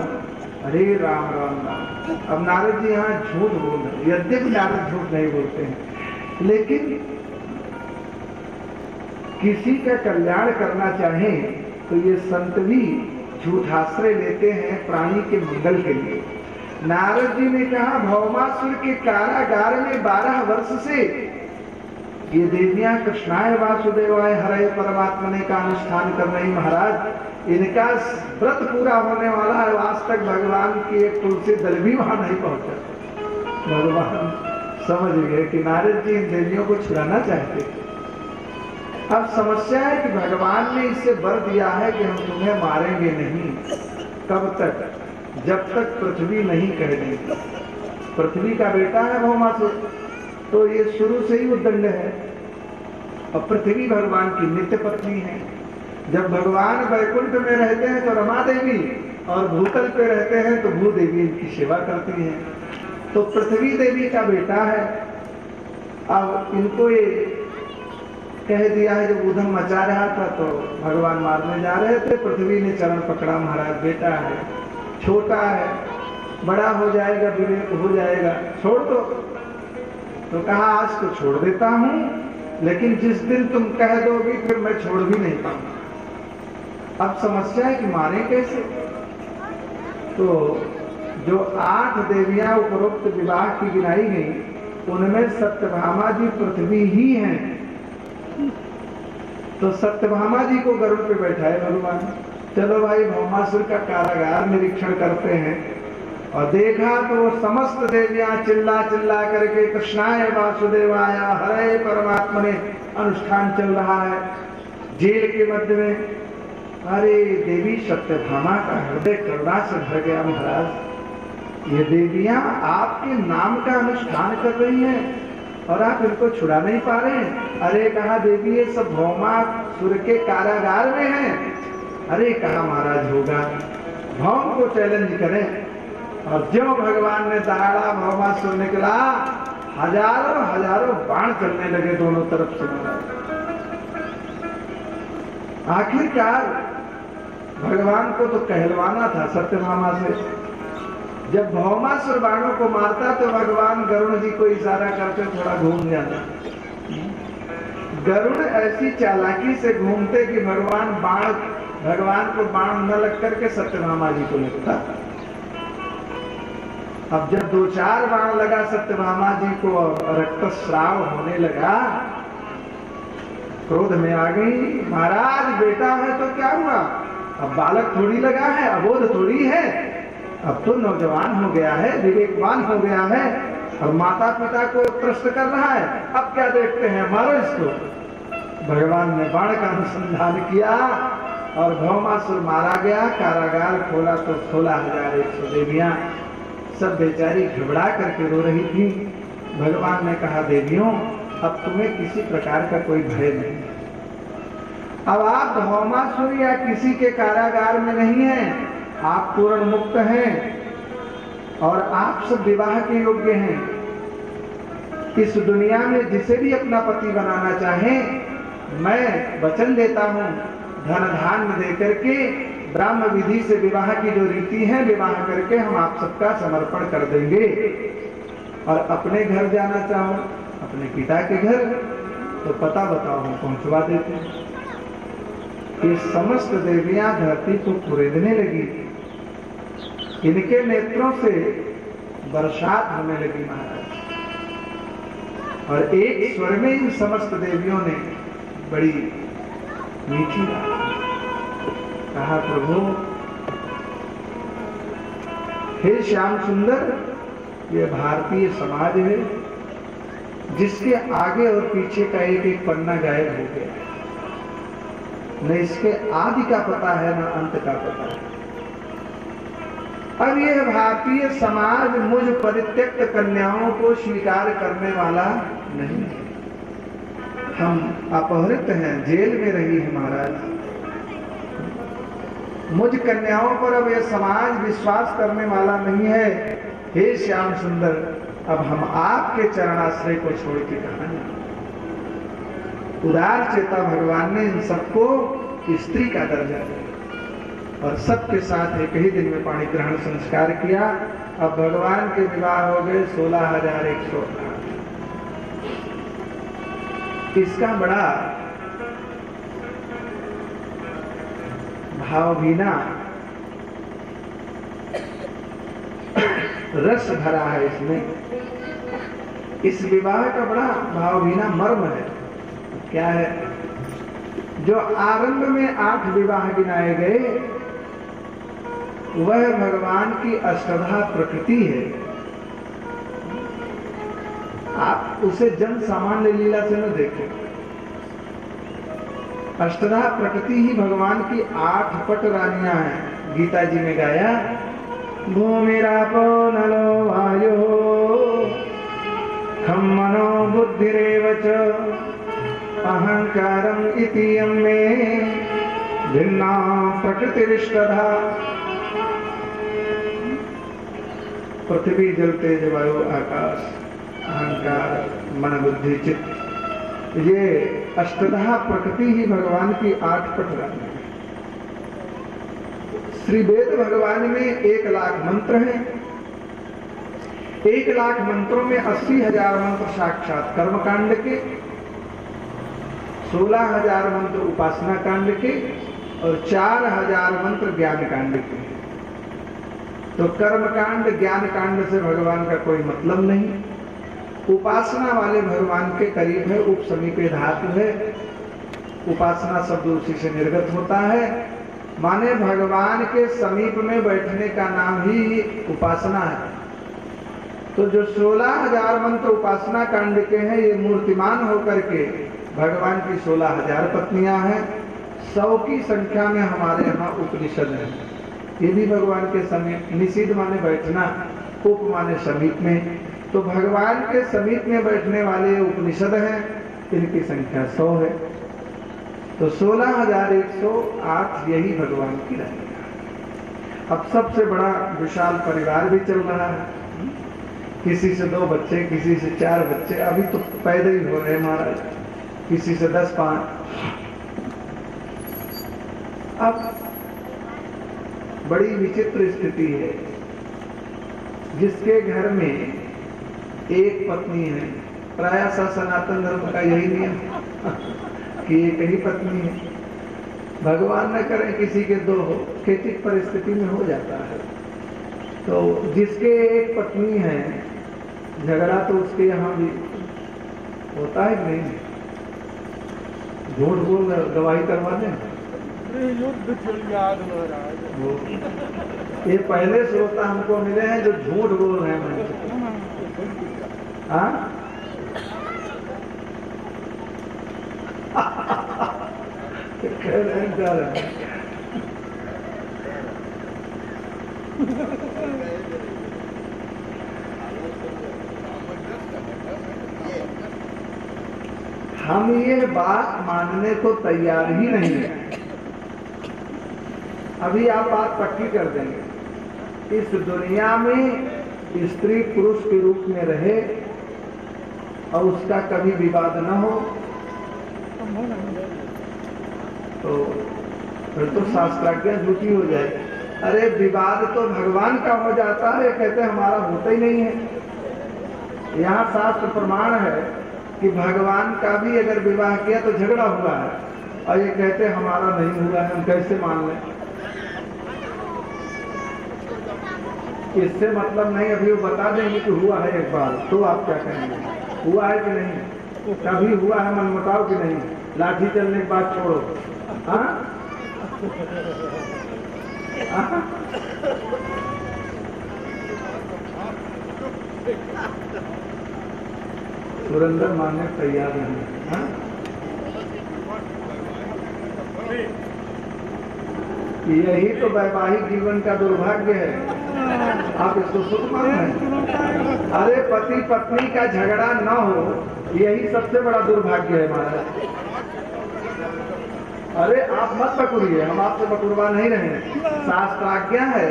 अरे राम राम राम। अब नारद जी यहाँ झूठ बोल रहे, यद्यपि नारद झूठ नहीं बोलते हैं, लेकिन किसी का कल्याण करना चाहें तो ये संत भी झूठाश्रय लेते हैं प्राणी के मंगल के लिए। नारद जी ने कहा भौमासुर के कारागार में 12 वर्ष से ये देवियां कृष्णाय वासुदेवाय हरे परमात्मने का अनुष्ठान कर रही। महाराज, इनका व्रत पूरा होने वाला है। आज तक भगवान की एक तुलसी दल भी वहां नहीं पहुंचा। भगवान समझ गए कि नारद जी इन देवियों को छुड़ाना चाहते। अब समस्या है कि भगवान ने इससे वर दिया है कि हम तुम्हें मारेंगे नहीं। कब तक? जब तक पृथ्वी नहीं कह देगी। पृथ्वी का बेटा है भौमासुर, तो ये शुरू से ही उद्दंड है। और पृथ्वी भगवान की नित्य पत्नी है। जब भगवान वैकुंठ में रहते हैं तो रमा देवी, और भूतल पे रहते हैं तो भूदेवी इनकी सेवा करती हैं। तो पृथ्वी देवी का बेटा है। अब इनको ये कह दिया है, जब उधम मचा रहा था तो भगवान मारने जा रहे थे, पृथ्वी ने चरण पकड़ा, महाराज बेटा है, छोटा है, बड़ा हो जाएगा, विवेक हो जाएगा, छोड़ दो। तो कहा आज तो छोड़ देता हूं, लेकिन जिस दिन तुम कह दोगी फिर मैं छोड़ भी नहीं पाऊंगा। अब समस्या है कि मारे कैसे? तो जो 8 देवियां उपरोक्त विवाह की गिनाई गई, उनमें सत्यभामा जी पृथ्वी ही हैं। तो सत्यभामा जी को गरुड़ पे बैठाए भगवान। चलो भाई भौमासुर का कारागार निरीक्षण करते हैं। और देखा तो वो समस्त देवियां चिल्ला चिल्ला करके कृष्णाय वासुदेवाय हरे परमात्मने अनुष्ठान चल रहा है जेल के मध्य में। अरे देवी सत्यभामा का हृदय करुणा से भर गया। महाराज, ये देवियां आपके नाम का अनुष्ठान कर रही हैं और आप इनको छुड़ा नहीं पा रहे हैं। अरे कहा देवी ये सब भौमासुर के कारागार में हैं। अरे कहा महाराज होगा, भौम को चैलेंज करें। और जो भगवान ने दहाड़ा भौमासुर निकला, हजारों हजारों बाण चलने लगे दोनों तरफ से। आखिरकार भगवान को तो कहलवाना था सत्यभामा से। जब भौमासुर बाणों को मारता तो भगवान गरुड़ जी को इशारा करके थोड़ा घूम जाता। गरुड़ ऐसी चालाकी से घूमते कि भगवान को बाण न लग करके सत्यभामा जी को लगता। अब जब 2-4 बाण लगा सत्यभामा जी को, रक्तस्राव होने लगा, क्रोध में आ गई। महाराज बेटा है तो क्या हुआ, अब बालक थोड़ी लगा है, अबोध थोड़ी है, अब तो नौजवान हो गया है, विवेकवान हो गया है और माता पिता को त्रस्त कर रहा है। अब क्या देखते हैं, मारो इसको। भगवान ने बाण का अनुसंधान किया और भौमासुर मारा गया। कारागार खोला तो 16,100 देवियां सब बेचारी घबरा करके रो रही थी। भगवान ने कहा देवियों अब तुम्हें किसी प्रकार का कोई भय नहीं। अब आप भौमासुर या किसी के कारागार में नहीं हैं, आप पूर्ण मुक्त हैं। और आप सब विवाह के योग्य हैं। इस दुनिया में जिसे भी अपना पति बनाना चाहे, मैं वचन देता हूँ धन धान्य दे करके, ब्राह्म विधि से विवाह की जो रीति है विवाह करके हम आप सबका समर्पण कर देंगे। और अपने घर जाना चाहो, अपने पिता के घर, तो पता बताओ, हम पहुंचवा देते हैं। ये समस्त देवियां धरती को कुरेदने लगी, इनके नेत्रों से बरसात होने लगी महाराज। और एक स्वर में इन समस्त देवियों ने बड़ी मीठी कहा, प्रभु हे श्याम सुंदर, ये भारतीय समाज है जिसके आगे और पीछे का एक एक पन्ना गायब हो गया, न इसके आदि का पता है न अंत का पता है। अब यह भारतीय समाज मुझ परित्यक्त कन्याओं को स्वीकार करने वाला नहीं है। हम अपहृत हैं, जेल में रही है महाराज। मुझ कन्याओं पर अब यह समाज विश्वास करने वाला नहीं है। हे श्याम सुंदर, अब हम आपके चरणाश्रय को छोड़ के कहां जाएं? उदार चेता भगवान ने इन सबको स्त्री का दर्जा दिया और सबके साथ एक ही दिन में पाणी ग्रहण संस्कार किया। अब भगवान के विवाह हो गए 16,108। इसका बड़ा भावभीना रस भरा है इसमें। इस विवाह का बड़ा भावभीना मर्म है। क्या है? जो आरंभ में 8 विवाह गिनाए गए, वह भगवान की अष्टधा प्रकृति है। आप उसे जन सामान्य लीला से न देखें। अष्टधा प्रकृति ही भगवान की 8 पट रानियां हैं। गीता जी ने गाया, भूमिरापो नलो वायो खम मनो बुद्धिरेव च अहंकारम इति यम्मे भिन्ना प्रकृतिरिष्टधा। पृथ्वी जल तेज वायु आकाश, अहंकार मन बुद्धि चित्त, ये अष्टधा प्रकृति ही भगवान की 8 पट रानी है। श्री वेद भगवान में 1,00,000 मंत्र हैं। 1,00,000 मंत्रों में 80,000 मंत्र साक्षात कर्म कांड के, 16,000 मंत्र उपासना कांड के और 4,000 मंत्र ज्ञान कांड के। तो कर्म कांड ज्ञान कांड से भगवान का कोई मतलब नहीं। उपासना वाले भगवान के करीब है, उपसमीपे धातु है, उपासना शब्द उसी से निर्गत होता है। माने भगवान के समीप में बैठने का नाम ही उपासना है। तो जो 16,000 मंत्र उपासना कांड के हैं, ये मूर्तिमान होकर के भगवान की 16,000 पत्नियां हैं। 100 की संख्या में हमारे यहाँ उपनिषद है, ये भी भगवान के समीप। निषिद्ध माने बैठना, उप माने समीप में। तो भगवान के समीप में बैठने वाले उपनिषद हैं, इनकी संख्या 100 है। तो 16,108 यही भगवान की रानी है। अब सबसे बड़ा विशाल परिवार भी चल रहा है। किसी से 2 बच्चे, किसी से 4 बच्चे, अभी तो पैदा ही हो रहे महाराज, किसी से 10-5। अब बड़ी विचित्र स्थिति है। जिसके घर में एक पत्नी है, प्रायः सनातन धर्म का यही नियम कि एक ही पत्नी है। भगवान न करे किसी के 2 हो, कैतिक परिस्थिति में हो जाता है। तो जिसके एक पत्नी है, झगड़ा तो उसके यहाँ भी होता है नहीं? झूठ बोल गवाही करवा दें। ये पहले श्रोता हमको मिले हैं जो झूठ बोल रहे हैं। हाँ हम ये बात मानने को तैयार ही नहीं है। अभी आप बात पक्की कर देंगे। इस दुनिया में स्त्री पुरुष के रूप में रहे और उसका कभी विवाद न हो, तो फिर तो शास्त्राज्ञा झूठी हो जाए। अरे विवाद तो भगवान का हो जाता है, कहते हमारा होता ही नहीं है। यहाँ शास्त्र प्रमाण है कि भगवान का भी अगर विवाह किया तो झगड़ा हुआ है, और ये कहते हमारा नहीं हुआ है, हम कैसे मान लें? इससे मतलब नहीं, अभी वो बता देंगे कि हुआ है एक बार, तो आप क्या कहेंगे? हुआ है कि नहीं? कभी हुआ है मनमुटाव कि नहीं? लाठी चलने की बात छोड़ो। हाँ? सुरेंद्र मानने तैयार नहीं। हाँ? यही तो वैवाहिक जीवन का दुर्भाग्य है। आप इसको सुख मान रहे हैं? अरे पति पत्नी का झगड़ा न हो, यही सबसे बड़ा दुर्भाग्य है महाराज। अरे आप मत पकड़िए, हम आपसे पकड़वा नहीं रहे। शास्त्राज्ञा है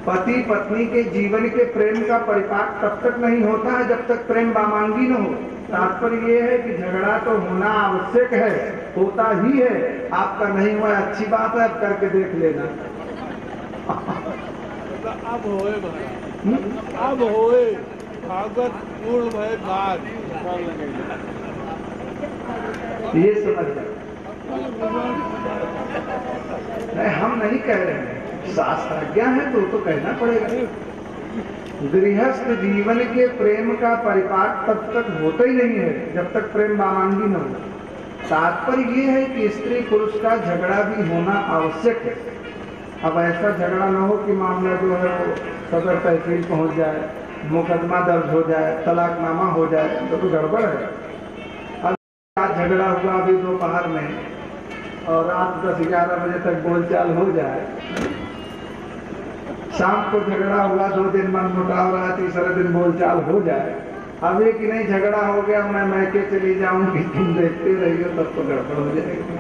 पति पत्नी के जीवन के प्रेम का परिपाक तब तक नहीं होता है जब तक प्रेम वामांगी न हो। तात्पर्य ये है कि झगड़ा तो होना आवश्यक है, होता ही है। आपका नहीं हुआ अच्छी बात है, अब करके देख लेना। अब होए अब होए भागवत पूर्ण भय बाद ये समझ नहीं, हम नहीं कह रहे हैं, शास्त्राज्ञा है तो कहना पड़ेगा। गृहस्थ जीवन के प्रेम का परिपाक तब तक होता ही नहीं है जब तक प्रेम वामांगी न हो। तात्पर्य ये है कि स्त्री पुरुष का झगड़ा भी होना आवश्यक है। अब ऐसा झगड़ा न हो कि मामला जो है वो सदर तहसील पहुंच जाए, मुकदमा दर्ज हो जाए, तलाकनामा हो जाए, तो गड़बड़ है। अब झगड़ा हुआ अभी दोपहर में और रात 10-11 बजे तक बोलचाल हो जाए, शाम को झगड़ा हुआ, 2 दिन मन मुटाव रहा, तीसरे दिन बोलचाल हो जाए। अब ये कि नहीं झगड़ा हो गया, मैं मैके चली जाऊंगी, तुम देखते रहिए, तब तो गड़बड़ हो जाएगी।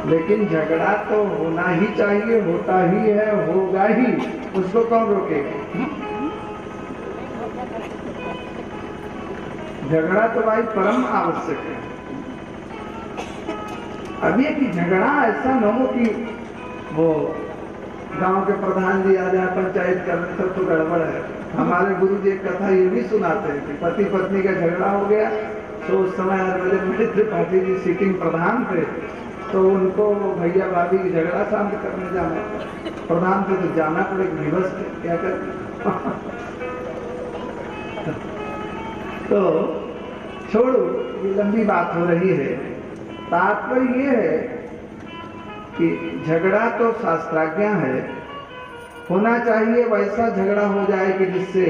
लेकिन झगड़ा तो होना ही चाहिए, होता ही है, होगा ही, उसको कौन रोकेगा? झगड़ा तो भाई परम आवश्यक है। अब ये कि झगड़ा ऐसा न हो कि वो गांव के प्रधान जी आ जाए पंचायत करने, सब तो गड़बड़ है। हमारे गुरु जी एक कथा ये भी सुनाते हैं कि पति पत्नी का झगड़ा हो गया, तो उस समय हरभजन त्रिपाठी जी सिटिंग प्रधान थे, तो उनको भैया भाभी की झगड़ा शांत करने जाना, प्रधान थे तो जाना पड़े, विवश थे, क्या कर। तो छोड़ो, ये लंबी बात हो रही है। तात्पर्य ये है कि झगड़ा तो शास्त्राज्ञा है, होना चाहिए वैसा झगड़ा हो जाए कि जिससे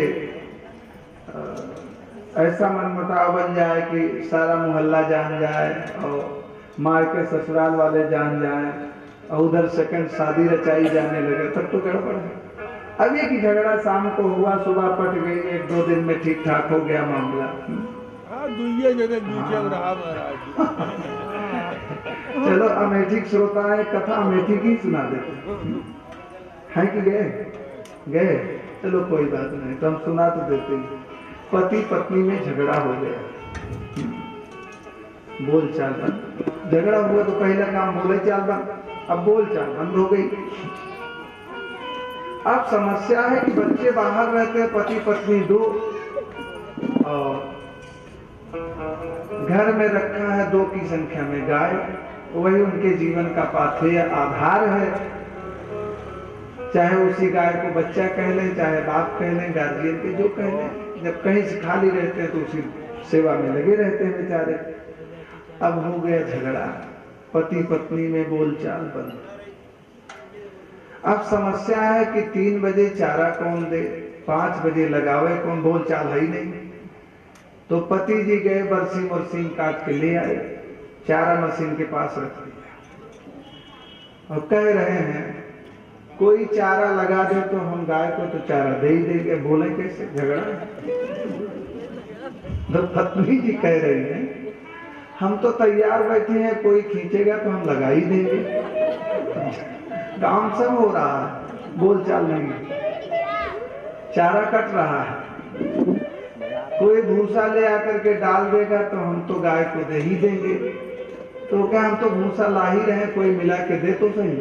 ऐसा मनमुटाव बन जाए कि सारा मोहल्ला जान जाए और मार के ससुराल वाले जान जाए और उधर सेकंड शादी रचाई जाने लगे, तब तो गड़बड़ है। अब ये कि झगड़ा शाम को हुआ, सुबह पट गई, 1-2 दिन में ठीक ठाक हो गया मामला। चलो अमेठी श्रोता है, कथा अमेठी की सुना देते हैं कि गए, चलो कोई बात नहीं, तो हम सुना तो देते ही। पति पत्नी में झगड़ा हो गया, बोल चाल बंद। झगड़ा हुआ तो पहला काम बोले चाल बंद, अब बोल चाल बंद हो गई। अब समस्या है कि बच्चे बाहर रहते हैं, पति पत्नी 2, और घर में रखा है 2 की संख्या में गाय, वही उनके जीवन का पाथेय आधार है। चाहे उसी गाय को बच्चा कह लें, चाहे बाप कह लें, गार्जियन के जो कह लें, जब कहीं से खाली रहते हैं तो उसी सेवा में लगे रहते हैं बेचारे। अब हो गया झगड़ा, पति पत्नी में बोलचाल बंद। अब समस्या है कि 3 बजे चारा कौन दे, 5 बजे लगावे कौन, बोलचाल है ही नहीं। तो पति जी गए, बरसी मरसी काट के ले आए, चारा मशीन के पास रख दिया और कह रहे हैं कोई चारा लगा दे तो हम गाय को तो चारा दे ही देंगे। बोले कैसे? झगड़ा। तो पत्नी जी कह रही हैं हम तो तैयार बैठे हैं, कोई खींचेगा तो हम लगा ही देंगे। काम सब हो रहा है, बोलचाल नहीं। चारा कट रहा है, कोई भूसा ले आकर के डाल देगा तो हम तो गाय को दे ही देंगे। तो क्या हम तो भूसा ला ही रहे, कोई मिला के दे तो सही।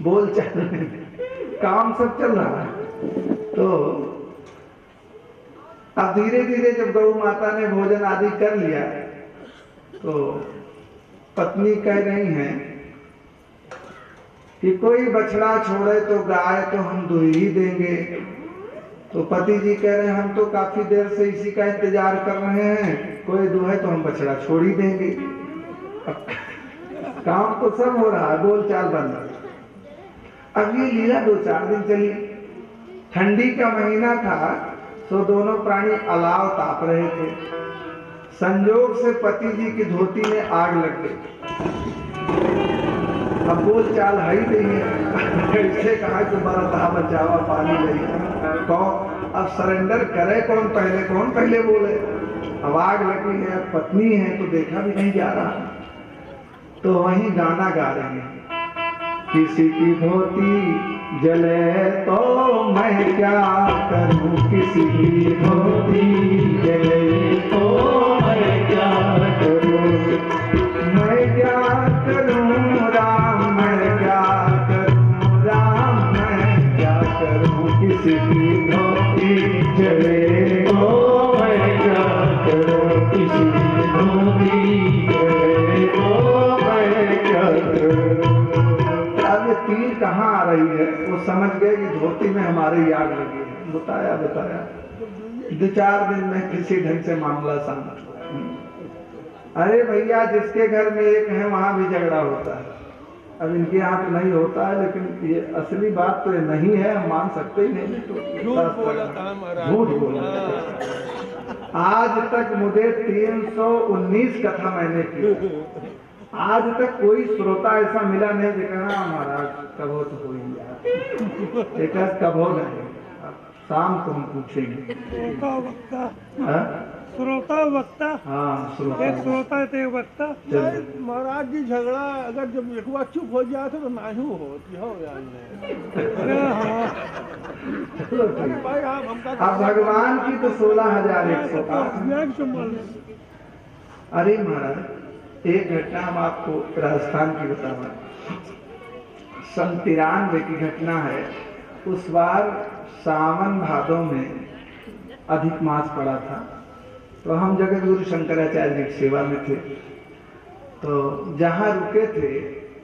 बोल चाल काम सब चल रहा है। तो अब धीरे धीरे जब गौ माता ने भोजन आदि कर लिया तो पत्नी कह रही हैं कि कोई बछड़ा छोड़े तो गाय तो हम दो ही देंगे। तो पति जी कह रहे हैं हम तो काफी देर से इसी का इंतजार कर रहे हैं, कोई दुहे तो हम बछड़ा छोड़ ही देंगे। अब काम तो सब हो रहा है, बोल चाल बंद। अब ये लीला 2-4 दिन चली। ठंडी का महीना था तो दोनों प्राणी अलाव ताप रहे थे। संजोग से पति जी की धोती में आग लग गई। अब बोल चाल है ही नहीं है, इससे कहा कि बरता बचावा पानी नहीं। कौन अब सरेंडर करे, कौन पहले बोले। अब आग लगी है, पत्नी है तो देखा भी नहीं जा रहा। तो वहीं गाना गा रहे हैं, किसी की धोती जले तो मैं क्या करूं, किसी की धोती जले तो मैं क्या करूं, मैं क्या करूं राम, मैं क्या करूं राम, मैं क्या करूं, किसी की धोती जले तो मैं क्या करूं, किसी की धोती जले तो मैं क्या करूं। अब ये तीर कहाँ आ रही है, वो समझ गए कि धोती में हमारे आग लगी है। बताया 2-4 दिन में किसी ढंग से मामला शांत। अरे भैया जिसके घर में एक है वहां भी झगड़ा होता है। अब इनके यहाँ तो नहीं होता है, लेकिन ये असली बात तो ये नहीं है, हम मान सकते ही नहीं। तो झूठ बोला। आज तक मुझे 319 कथा मैंने की, आज तक कोई श्रोता ऐसा मिला नहीं जो कहा महाराज कबो तो हो ही यार, एक कबो नहीं। शाम को हम पूछेंगे। श्रोता वक्ता, हाँ श्रोता, एक श्रोता थे वक्ता। महाराज जी झगड़ा अगर जब एक बार चुप हो जाते तो नहीं होती हो भाई। अब भगवान की तो 16,108। अरे महाराज एक घटना हम आपको राजस्थान की बतावा। 93 की घटना है। उस बार सावन भादों में अधिक मास पड़ा था, तो हम जगत गुरु शंकराचार्य जी की सेवा में थे। तो जहाँ रुके थे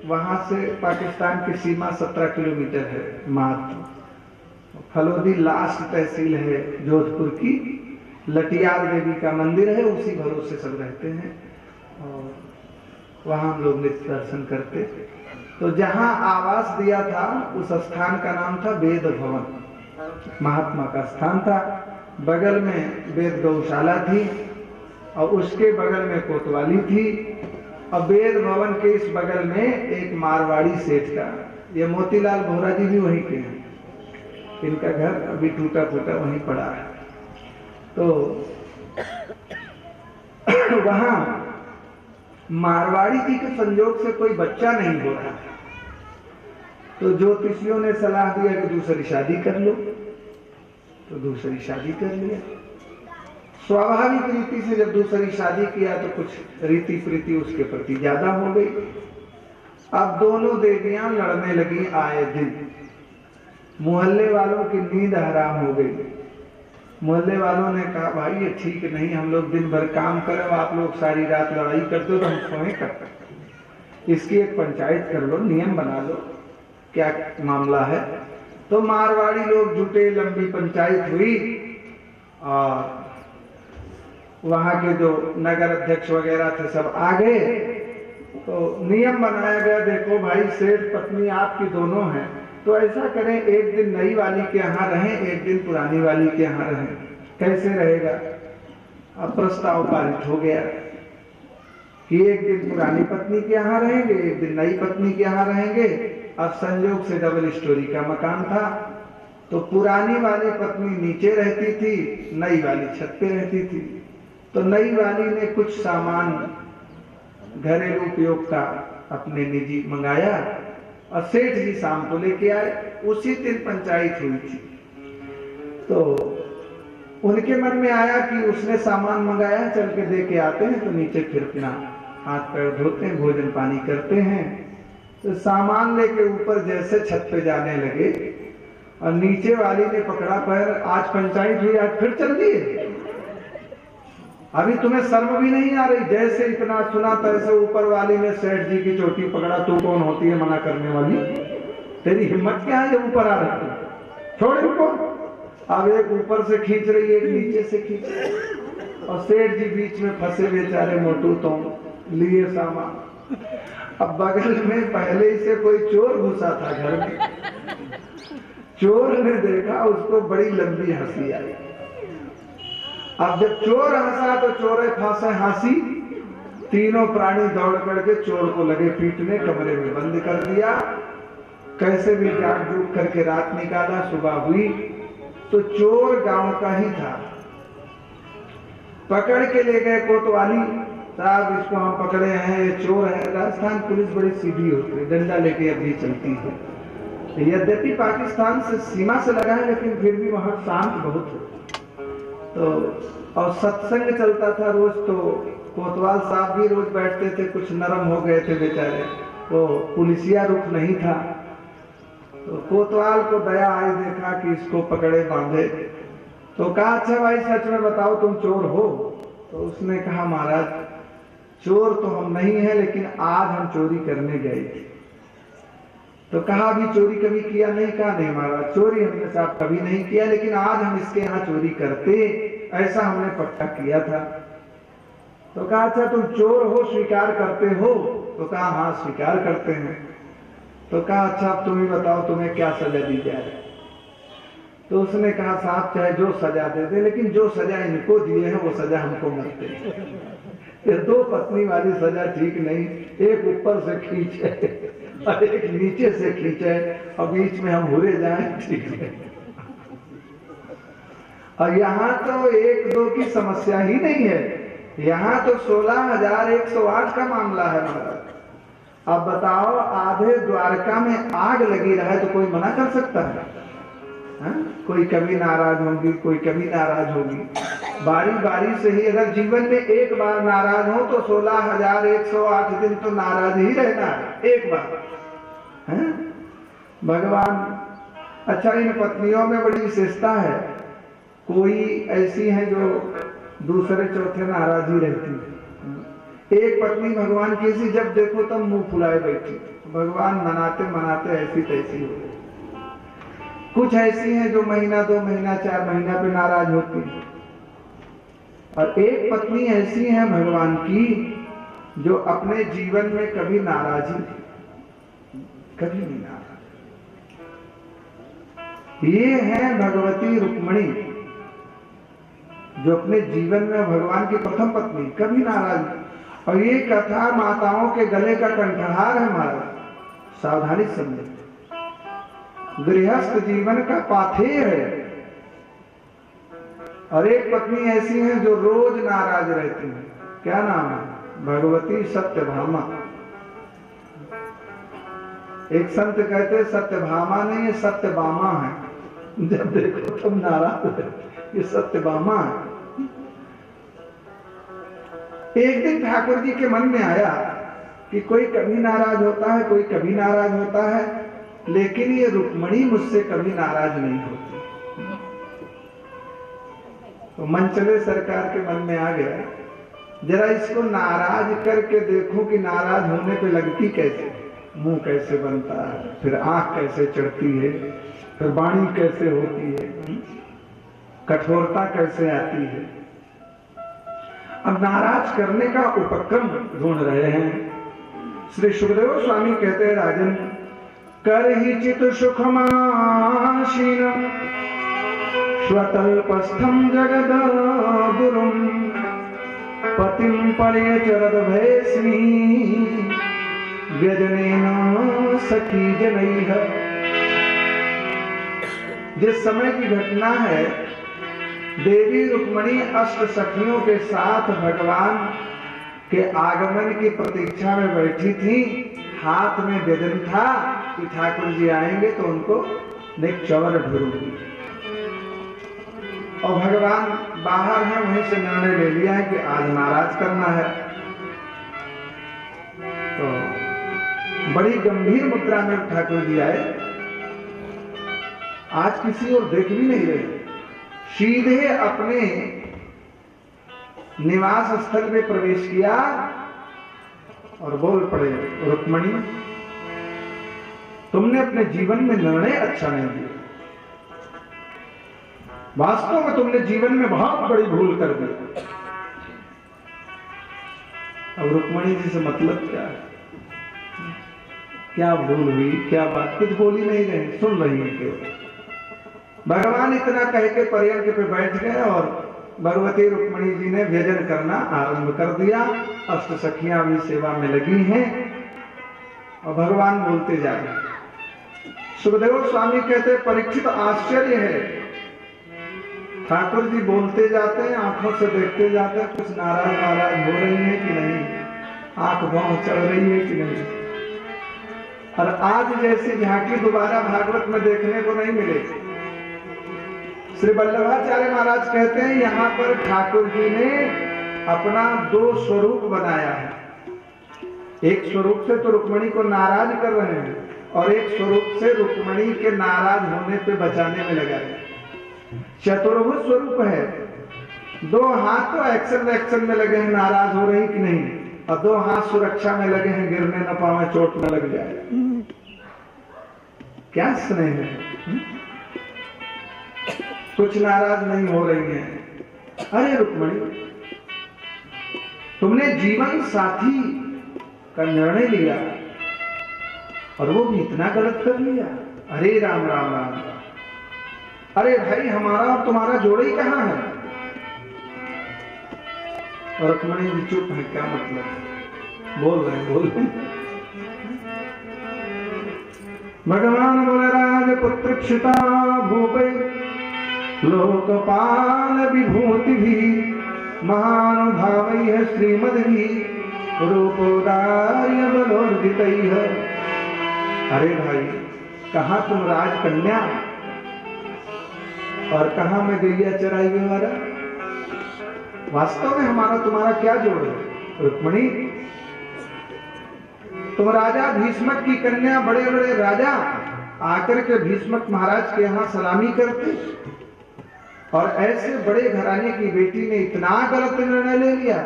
वहाँ से पाकिस्तान की सीमा 17 किलोमीटर है मात्र। फलोदी लास्ट तहसील है जोधपुर की, लटियार देवी का मंदिर है, उसी भरोसे सब रहते हैं और वहाँ हम लोग नित्य दर्शन करते। तो जहाँ आवास दिया था उस स्थान का नाम था वेद भवन, महात्मा का स्थान था। बगल में वेद गौशाला थी और उसके बगल में कोतवाली थी और वेद भवन के इस बगल में एक मारवाड़ी सेठ का, ये मोतीलाल भोरा जी भी वहीं के हैं, इनका घर अभी टूटा फूटा वहीं पड़ा है। तो वहां मारवाड़ी जी के संयोग से कोई बच्चा नहीं हो रहा, तो ज्योतिषियों ने सलाह दिया कि दूसरी शादी कर लो। तो दूसरी शादी कर लिया। स्वाभाविक रीति से जब दूसरी शादी किया तो कुछ रीति प्रीति उसके प्रति ज्यादा हो गई। अब दोनों देवियां लड़ने लगी आए दिन। मोहल्ले वालों की नींद हराम हो गई। मोहल्ले वालों ने कहा भाई ये ठीक नहीं, हम लोग दिन भर काम करें, आप लोग सारी रात लड़ाई करते हो तो हम सोए करते, इसकी एक पंचायत कर लो, नियम बना लो, क्या मामला है। तो मारवाड़ी लोग जुटे, लंबी पंचायत हुई और वहां के जो नगर अध्यक्ष वगैरह थे सब आ गए। तो नियम बनाया गया, देखो भाई सेठ पत्नी आपकी दोनों हैं, तो ऐसा करें एक दिन नई वाली के यहाँ रहें, एक दिन पुरानी वाली के यहाँ रहें, कैसे रहेगा। अब प्रस्ताव पारित हो गया कि एक दिन पुरानी पत्नी के यहाँ रहेंगे, एक दिन नई पत्नी के यहाँ रहेंगे। अब संयोग से डबल स्टोरी का मकान था, तो पुरानी वाली पत्नी नीचे रहती थी, नई वाली छत पे रहती थी। तो नई वाली ने कुछ सामान घरेलू उपयोग का अपने निजी मंगाया और सेठ जी शाम को लेके आए। उसी दिन पंचायत हुई थी। तो उनके मन में आया कि उसने सामान मंगाया, चल के दे के आते हैं। तो नीचे फिर अपना हाथ पैर धोते हैं, भोजन पानी करते हैं। तो सामान लेके ऊपर जैसे छत पे जाने लगे और नीचे वाली ने पकड़ा पैर, आज पंचायत हुई, आज फिर चल दिए, अभी तुम्हें शर्म भी नहीं आ रही। जैसे इतना सुना तैसे ऊपर वाली ने सेठ जी की चोटी पकड़ा, तू कौन होती है मना करने वाली, तेरी हिम्मत क्या है जब ऊपर आ रही है, छोड़ इनको। अब एक ऊपर से खींच रही है, एक नीचे से खींच रही है, और सेठ जी बीच में फंसे बेचारे, मोटू तो लिए सामान। अब बगल में पहले ही से कोई चोर घुसा था घर में, चोर ने देखा, उसको बड़ी लंबी हंसी आई। अब जब चोर हंसा तो चोरे फांसे हंसी, तीनों प्राणी दौड़ करके चोर को लगे पीटने, कमरे में बंद कर दिया। कैसे भी जाग जूग करके रात निकाला, सुबह हुई तो चोर गांव का ही था। पकड़ के ले गए कोतवाली, साहब इसको हम पकड़े हैं, ये चोर है। राजस्थान पुलिस बड़ी सीधी होती है, डंडा लेके अभी चलती है। यद्यपि पाकिस्तान से सीमा से लगा है, लेकिन फिर भी वहां शांत बहुत है। तो और सत्संग चलता था रोज, तो कोतवाल साहब भी रोज बैठते थे, कुछ नरम हो गए थे बेचारे, तो पुलिसिया रुख नहीं था। तो कोतवाल को दया आई, देखा कि इसको पकड़े बांधे, तो कहा अच्छा भाई सच में बताओ तुम चोर हो। तो उसने कहा महाराज चोर तो हम नहीं है, लेकिन आज हम चोरी करने गए थे। तो कहा अभी चोरी कभी किया नहीं? कहा नहीं महाराज, चोरी हमने साहब कभी नहीं किया, लेकिन आज हम इसके यहाँ चोरी करते, ऐसा हमने पक्का किया था। तो कहा अच्छा तुम चोर हो, स्वीकार करते हो? तो कहा हाँ स्वीकार करते हैं। तो कहा अच्छा अब तुम ही बताओ तुम्हें क्या सजा दी जाए? तो उसने कहा साहब चाहे जो सजा दे दे, लेकिन जो सजा इनको दिए हैं वो सजा हमको मरते हैं। ये दो पत्नी वाली सजा ठीक नहीं, एक ऊपर से खींचे और एक नीचे से खींचे और बीच में हम हुरे जाएं, ठीक है। और यहाँ तो एक दो की समस्या ही नहीं है, यहाँ तो 16,108 का मामला है महाराज। अब बताओ आधे द्वारका में आग लगी रहा है तो कोई मना कर सकता है? कोई कभी नाराज होगी, कोई कभी नाराज होगी। बारी बारी से ही अगर जीवन में एक बार नाराज हो तो 16,108 दिन तो नाराज ही रहना है, एक बार है? भगवान अच्छा इन पत्नियों में बड़ी विशेषता है, कोई ऐसी है जो दूसरे चौथे नाराज ही रहती है। एक पत्नी भगवान की ऐसी जब देखो तब मुंह फुलाए बैठी, भगवान मनाते मनाते ऐसी तैसी हो गई। कुछ ऐसी हैं जो महीना 2 महीना 4 महीना पे नाराज होती है, और एक पत्नी ऐसी है भगवान की जो अपने जीवन में कभी नाराज ही नहीं, कभी नहीं नाराज। ये है भगवती रुक्मणी जो अपने जीवन में भगवान की प्रथम पत्नी, कभी नाराज। और ये कथा माताओं के गले का कंठहार है हमारा, सावधानी समझे, गृहस्थ जीवन का पाथेय है। और एक पत्नी ऐसी है जो रोज नाराज रहती है, क्या नाम है? भगवती सत्यभामा। एक संत कहते सत्यभामा नहीं, ये सत्यभामा है। जब देखो तुम नाराज है, ये सत्यभामा है। एक दिन ठाकुर जी के मन में आया कि कोई कभी नाराज होता है, कोई कभी नाराज होता है, लेकिन ये रुक्मणी मुझसे कभी नाराज नहीं होती। तो मनचले सरकार के मन में आ गया, जरा इसको नाराज करके देखो कि नाराज होने पे लगती कैसे, मुंह कैसे बनता है, फिर आंख कैसे चढ़ती है, फिर वाणी कैसे होती है, कठोरता कैसे आती है। अब नाराज करने का उपक्रम ढूंढ रहे हैं। श्री सुखदेव स्वामी कहते हैं राजन, कर ही चित सुखमाशीन स्वतल्पस्थम जगद गुरुम पतिम परे चरद भैस्मी व्यजनेन सखी जनैः। जिस समय की घटना है, देवी रुक्मणी अष्ट सखियों के साथ भगवान के आगमन की प्रतीक्षा में बैठी थी। हाथ में व्यजन था कि ठाकुर जी आएंगे तो उनको एक चवर ढूंढूंगी। और भगवान बाहर हैं, वहीं से निर्णय ले लिया है कि आज नाराज करना है। तो बड़ी गंभीर मुद्रा में ठाकुर जी आए, आज किसी और देख भी नहीं रहे, सीधे अपने निवास स्थल में प्रवेश किया और बोल पड़े, रुक्मणी तुमने अपने जीवन में निर्णय अच्छा नहीं दिया, वास्तव में तुमने जीवन में बहुत बड़ी भूल कर दी। अब रुक्मणी जी से मतलब क्या है, क्या भूल हुई, क्या बात, कुछ बोल ही नहीं रहे, सुन रही है केवल। भगवान इतना कह के पर्यंक पे बैठ गए और भगवती रुक्मणी जी ने व्यजन करना आरंभ कर दिया। अष्ट सखियां भी सेवा में लगी हैं और भगवान बोलते जा रहे हैं। सुखदेव स्वामी कहते परीक्षित आश्चर्य है, ठाकुर जी बोलते जाते हैं, आंखों से देखते जाते हैं, कुछ नाराज नाराज हो रही है कि नहीं, आंख भाव चढ़ रही है कि नहीं। और आज जैसी झांकी दोबारा भागवत में देखने को नहीं मिलेगी। श्री वल्लभाचार्य महाराज कहते हैं यहाँ पर ठाकुर जी ने अपना दो स्वरूप बनाया है। एक स्वरूप से तो रुक्मणी को नाराज कर रहे हैं और एक स्वरूप से रुक्मणी के नाराज होने पे बचाने में लगा है। चतुर्भुज स्वरूप है, दो हाथ तो एक्शन में लगे हैं, नाराज हो रही कि नहीं, और दो हाथ सुरक्षा में लगे हैं, गिरने न पावे, चोट न लग जाए। क्या स्नेह है, कुछ नाराज नहीं हो रही है। अरे रुक्मणी तुमने जीवन साथी का निर्णय लिया और वो भी इतना गलत कर लिया। अरे राम राम राम, अरे भाई हमारा और तुम्हारा जोड़ा ही कहाँ है। और रुक्मणी जी चुप है, क्या मतलब, बोल रहे हैं। भगवान बोले राजपुत्र क्षिता भूपे लोकपाल विभूति भी महानुभावै है श्रीमद ही रूपोदार्य बलोर्जित है। अरे भाई कहाँ तुम राजकन्या और कहाँ मैं गैया चराई हमारा, वास्तव में हमारा तुम्हारा क्या जोड़ है। रुक्मणी तुम राजा भीष्मक की कन्या, बड़े बड़े राजा आकर के भीष्मक महाराज के यहाँ सलामी करते और ऐसे बड़े घराने की बेटी ने इतना गलत निर्णय ले लिया,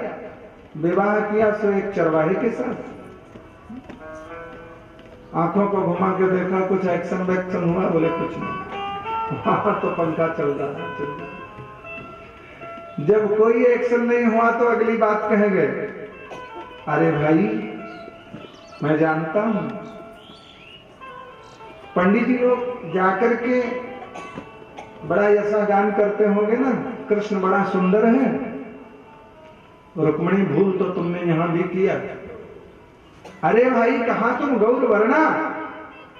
विवाह किया सो एक चरवाहे के साथ। आंखों को घुमा के देखा, कुछ एक्शन वैक्शन हुआ, बोले कुछ नहीं, वहां तो पंखा चल रहा है। जब कोई एक्शन नहीं हुआ तो अगली बात कहेंगे, अरे भाई मैं जानता हूं, पंडित जी लोग जाकर के बड़ा ऐसा गान करते होंगे ना, कृष्ण बड़ा सुंदर है। रुक्मणी भूल तो तुमने यहां भी किया। अरे भाई कहां तुम गौर वर्णा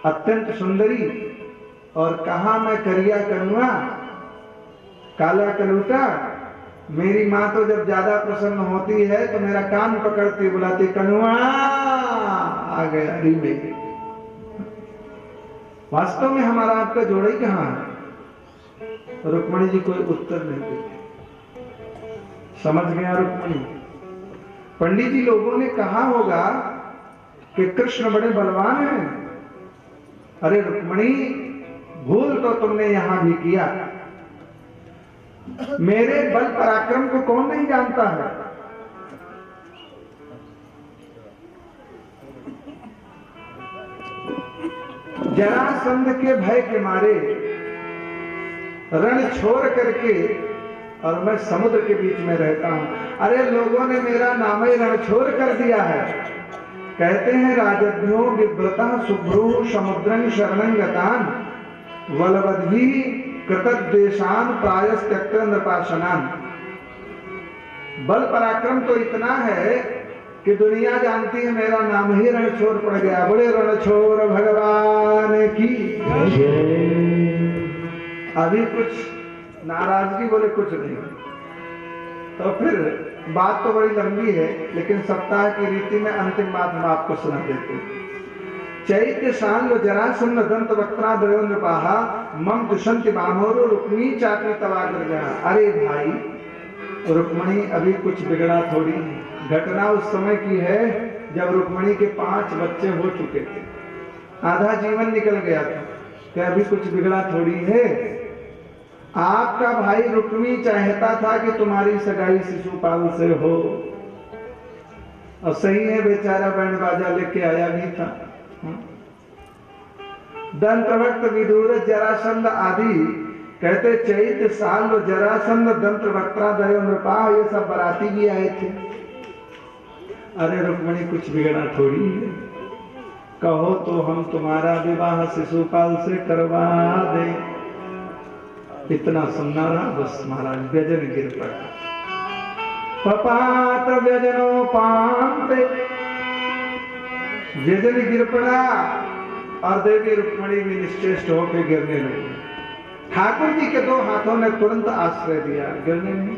अत्यंत सुंदरी और कहां मैं करिया कनुआ काला कलूटा। मेरी माँ तो जब ज्यादा प्रसन्न होती है तो मेरा कान पकड़ती बुलाती, कनुआ आ गया री में। वास्तव में हमारा आपका जोड़ा ही कहां है। रुक्मणी जी कोई उत्तर नहीं देते। समझ गया रुक्मणी। पंडित जी लोगों ने कहा होगा कि कृष्ण बड़े बलवान हैं। अरे रुक्मणी भूल तो तुमने यहां भी किया। मेरे बल पराक्रम को कौन नहीं जानता है। जरासंध के भय के मारे रण छोड़ करके और मैं समुद्र के बीच में रहता हूं। अरे लोगों ने मेरा नाम ही रण छोड़ कर दिया है। कहते हैं राजभ्यो विव्रता शुभ्रू समुद्रं शरणं गतान वलवद्भि कृतद्वेषान प्रायस्त्यक्त नृपाशनान। बल पराक्रम तो इतना है कि दुनिया जानती है मेरा नाम ही रणछोड़ पड़ गया। बड़े रणछोड़ भगवान की। अभी कुछ नाराजगी बोले कुछ नहीं। तो फिर बात तो बड़ी लंबी है, लेकिन सप्ताह की रीति में अंतिम बात हम आपको सुना देते हैं। चैत्य साल्व जरासंध दंत वक्त्रा द्वयो नृपाहा मम दुष्यन्ति बामोरो रुक्मी चाकरी तवाग्रजा। अरे भाई, रुक्मणी अभी कुछ बिगड़ा थोड़ी है। घटना उस समय की है जब रुक्मणी के 5 बच्चे हो चुके थे, आधा जीवन निकल गया था। क्या अभी कुछ बिगड़ा थोड़ी है? आपका भाई रुक्मी चाहता था कि तुम्हारी सगाई शिशुपाल से हो, और सही है, बेचारा बैंड बाजा लेके आया भी था। दंतवक्त विदुर जरासंध आदि कहते चैत साल्व जरासंध दंत वक्त्रा दयो नृपा, ये सब बराती भी आए थे। अरे रुक्मणी कुछ बिगड़ा थोड़ी है, कहो तो हम तुम्हारा विवाह शिशुपाल से करवा दे। इतना सुनना रहा बस महाराज व्यजन गिर पड़ा। पपात व्यजनो पांते, व्यजन गिर पड़ा और देवी रुक्मणी भी निश्चेष्ट होकर गिरने लगी। ठाकुर जी के 2 हाथों ने तुरंत आश्रय दिया, गिरने नहीं,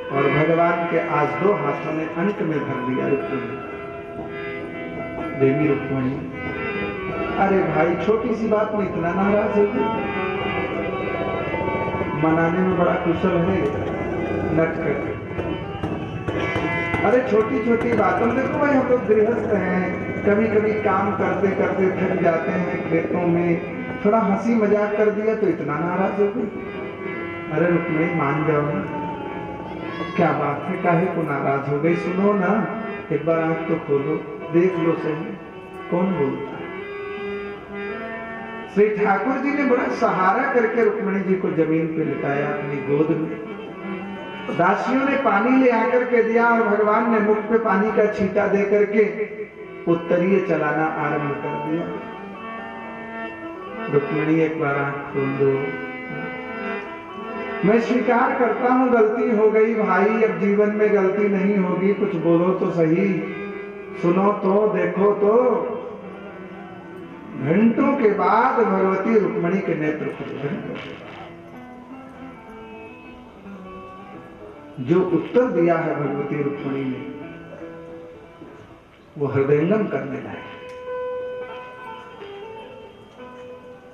और भगवान के आज 2 हाथों ने अंक में भर दिया रुक्मणी, देवी रुक्मणी। अरे भाई, छोटी सी बात में इतना नाराज हो गई, मनाने में बड़ा कुशल है, नट कर। अरे छोटी छोटी बातों में, देखो भाई, हम लोग गृहस्थ हैं, कभी कभी काम करते करते थक जाते हैं खेतों में, थोड़ा हंसी मजाक कर दिया तो इतना नाराज हो गई। अरे रुक्मणी मान जाओ ना, क्या बात है, काहे को नाराज हो गई? सुनो ना, एक बार आंख तो खोलो, देख लो सही कौन बोलता है। श्री ठाकुर जी ने बड़ा सहारा करके रुक्मणी जी को जमीन पे लिटाया अपनी गोद में। दासियों ने पानी ले आकर के दिया और भगवान ने मुख पे पानी का छींटा दे करके उत्तरीय चलाना आरंभ कर दिया। रुक्मणी एक बार आंख खोल दो। मैं स्वीकार करता हूं गलती हो गई भाई, अब जीवन में गलती नहीं होगी, कुछ बोलो तो सही, सुनो तो, देखो तो। घंटों के बाद भगवती रुक्मणी के नेत्र खुले। जो उत्तर दिया है भगवती रुक्मणी ने वो हृदयंगम करने लायक।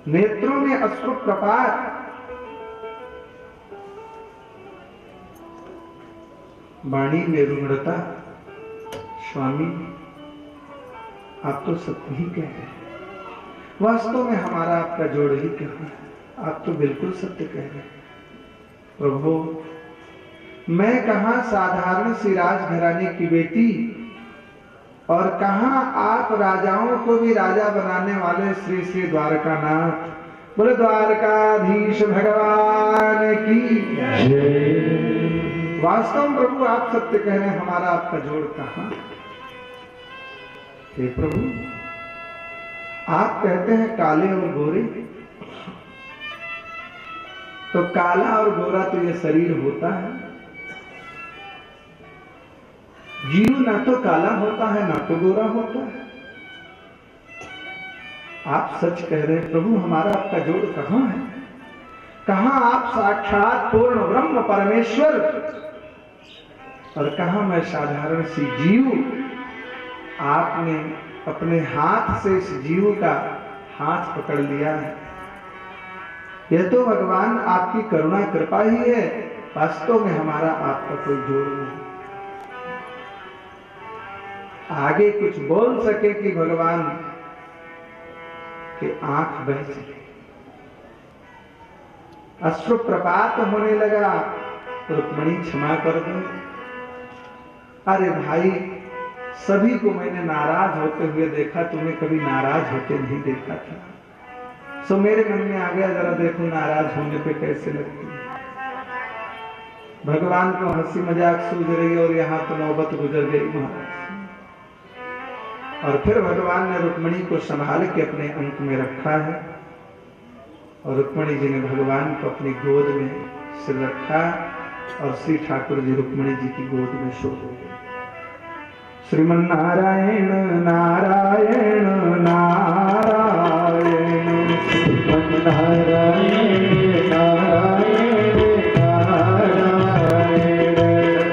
नेत्रों में अश्रु प्रपात, वाणी में रुग्णता। स्वामी आप तो सत्य ही कह रहे हैं, वास्तव में हमारा आपका जोड़ ही कहाँ है, आप तो बिल्कुल सत्य कह रहे हैं। प्रभु, मैं कहाँ साधारण सी राजघराने की बेटी और कहाँ आप राजाओं को भी राजा बनाने वाले श्री श्री द्वारकानाथ। बोले द्वारकाधीश भगवान की जय। वास्तव में प्रभु आप सत्य कह रहे हैं, हमारा आपका जोड़ कहाँ? हे प्रभु, आप कहते हैं काले और गोरे, तो काला और गोरा तो ये शरीर होता है। जीव ना तो काला होता है ना तो गोरा होता है। आप सच कह रहे हैं प्रभु, हमारा आपका जोड़ कहाँ है? कहाँ आप साक्षात पूर्ण ब्रह्म परमेश्वर और कहाँ मैं साधारण सी जीव। आपने अपने हाथ से इस जीव का हाथ पकड़ लिया है। यह तो भगवान आपकी करुणा कृपा ही है, वास्तव में हमारा आपका कोई जोड़ नहीं। आगे कुछ बोल सके कि भगवान के आंख बह सके। अश्रु प्रपात होने लगा, रुक्मणी क्षमा कर दो। अरे भाई, सभी को मैंने नाराज होते हुए देखा, तुम्हें कभी नाराज होते नहीं देखा था। सो मेरे मन में आ गया, जरा देखो नाराज होने पे कैसे लगती है। भगवान को हंसी मजाक सूझ रही और यहाँ तो नौबत गुजर गई महाराज। और फिर भगवान ने रुक्मणी को संभाल के अपने अंक में रखा है और रुक्मणी जी ने भगवान को अपनी गोद में सिर रखा और श्री ठाकुर जी रुक्मणी जी की गोद में सो गए। श्रीमन नारायण नारायण नारायण, श्रीमन नारायण नारायण नारायण,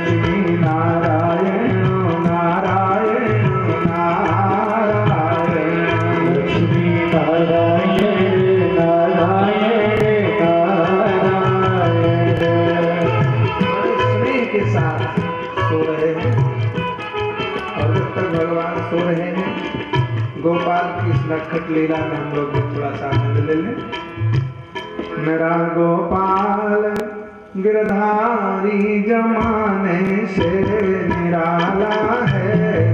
श्री नारायण नारायण नारायण। छठ लीला में हम लोग भी थोड़ा सा आनंद ले लें। मेरा गोपाल गिरधारी जमाने से निराला है।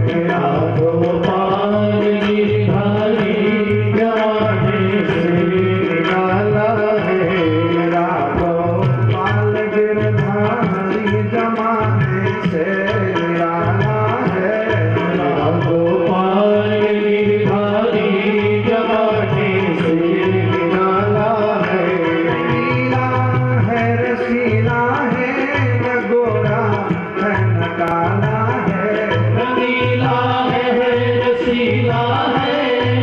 मेरा गोपाल गिरधारी जमाने से निराला है। मेरा गोपाल गिरधारी जमाने से निराला है। मेरा गोपाल गिरधारी जमाने से निराला है। रसीला है रसीला है न गोरा है न काला है। रंगीला है रसीला है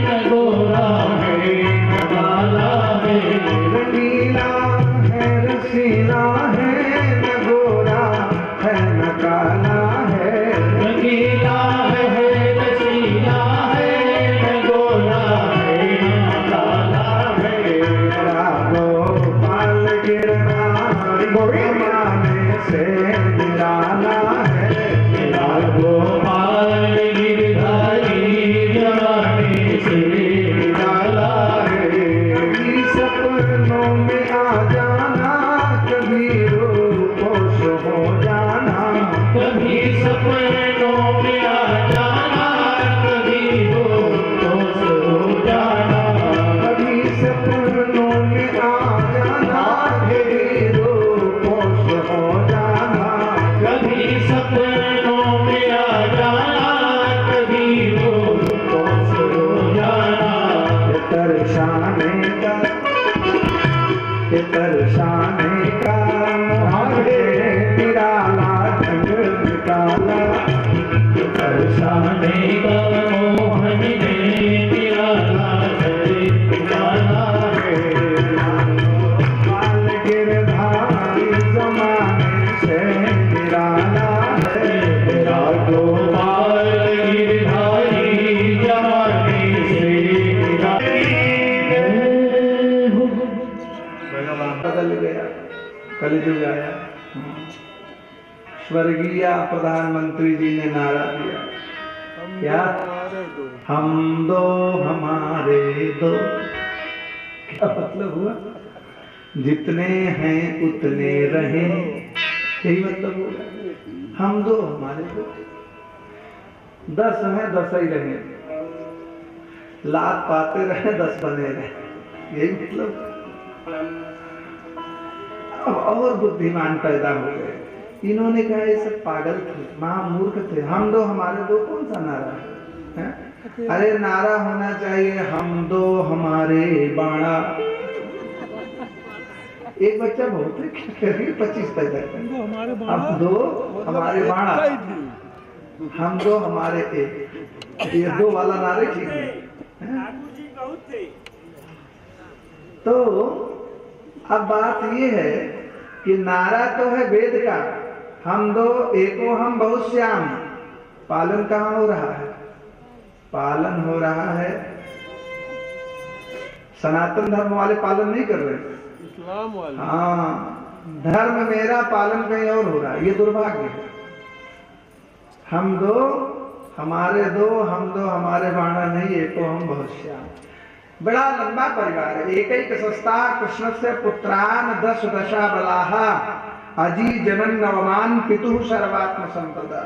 न गोरा है न काला है। रंगीला है रसीला है न गोरा है न काला है। रंगीला है रसीला है न गोरा है न काला है। मेरा गोपाल गिरधारी जमाने से निराला है। मेरा गोपाल गिरधारी जमाने से निराला है। कभी सपनों में आ जाना कभी रूपोश हो जाना। कभी सपनों में आ जाना कभी होश हो जाना। कभी सपनों में आ जाना कभी रूपोश हो जाना। कभी सपनों में आ जाना कभी होश हो जाना। ये तरसाने का मुहावरे निराला ढंग निकाला। तरसाने का मोहन ने निराला ढंग निकाला है। गोपाल गिरधारी जमाने से निराला है। मेरा गोपाल गिरधारी जमाने से निराला है। बदल गया, कलयुग आया। स्वर्गीय प्रधानमंत्री जी ने नारा दिया, क्या? हम दो हमारे दो। क्या मतलब हुआ? जितने हैं उतने रहें, यही मतलब हुआ। हम दो हमारे दो, 10 हैं 10 ही रहे, लात पाते रहे 10 बने रहे, यही मतलब। अब और बुद्धिमान पैदा हो गए। इन्होंने कहा ये सब पागल थे, महामूर्ख थे। हम दो हमारे दो कौन सा नारा है? अरे नारा होना चाहिए हम दो हमारे बाणा। एक बच्चा बहुत है, क्या करिए 25 पैदा कर। हम दो हमारे बाणा, हम दो हमारे एक। ये दो वाला नारे ठीक है। तो अब बात ये है कि नारा तो है वेद का, हम दो एको हम बहुश्याम। पालन कहाँ हो रहा है? पालन हो रहा है, सनातन धर्म वाले पालन नहीं कर रहे, इस्लाम वाले। हाँ, धर्म मेरा पालन कहीं और हो रहा है। ये दुर्भाग्य है। हम दो हमारे दो, हम दो हमारे बाणा नहीं, एको हम बहुश्याम। बड़ा लंबा परिवार है। एक सस्ता कृष्ण से पुत्रान 10 दशा बलाहा अजी जनन नवमान पितु सर्वात्म संपदा।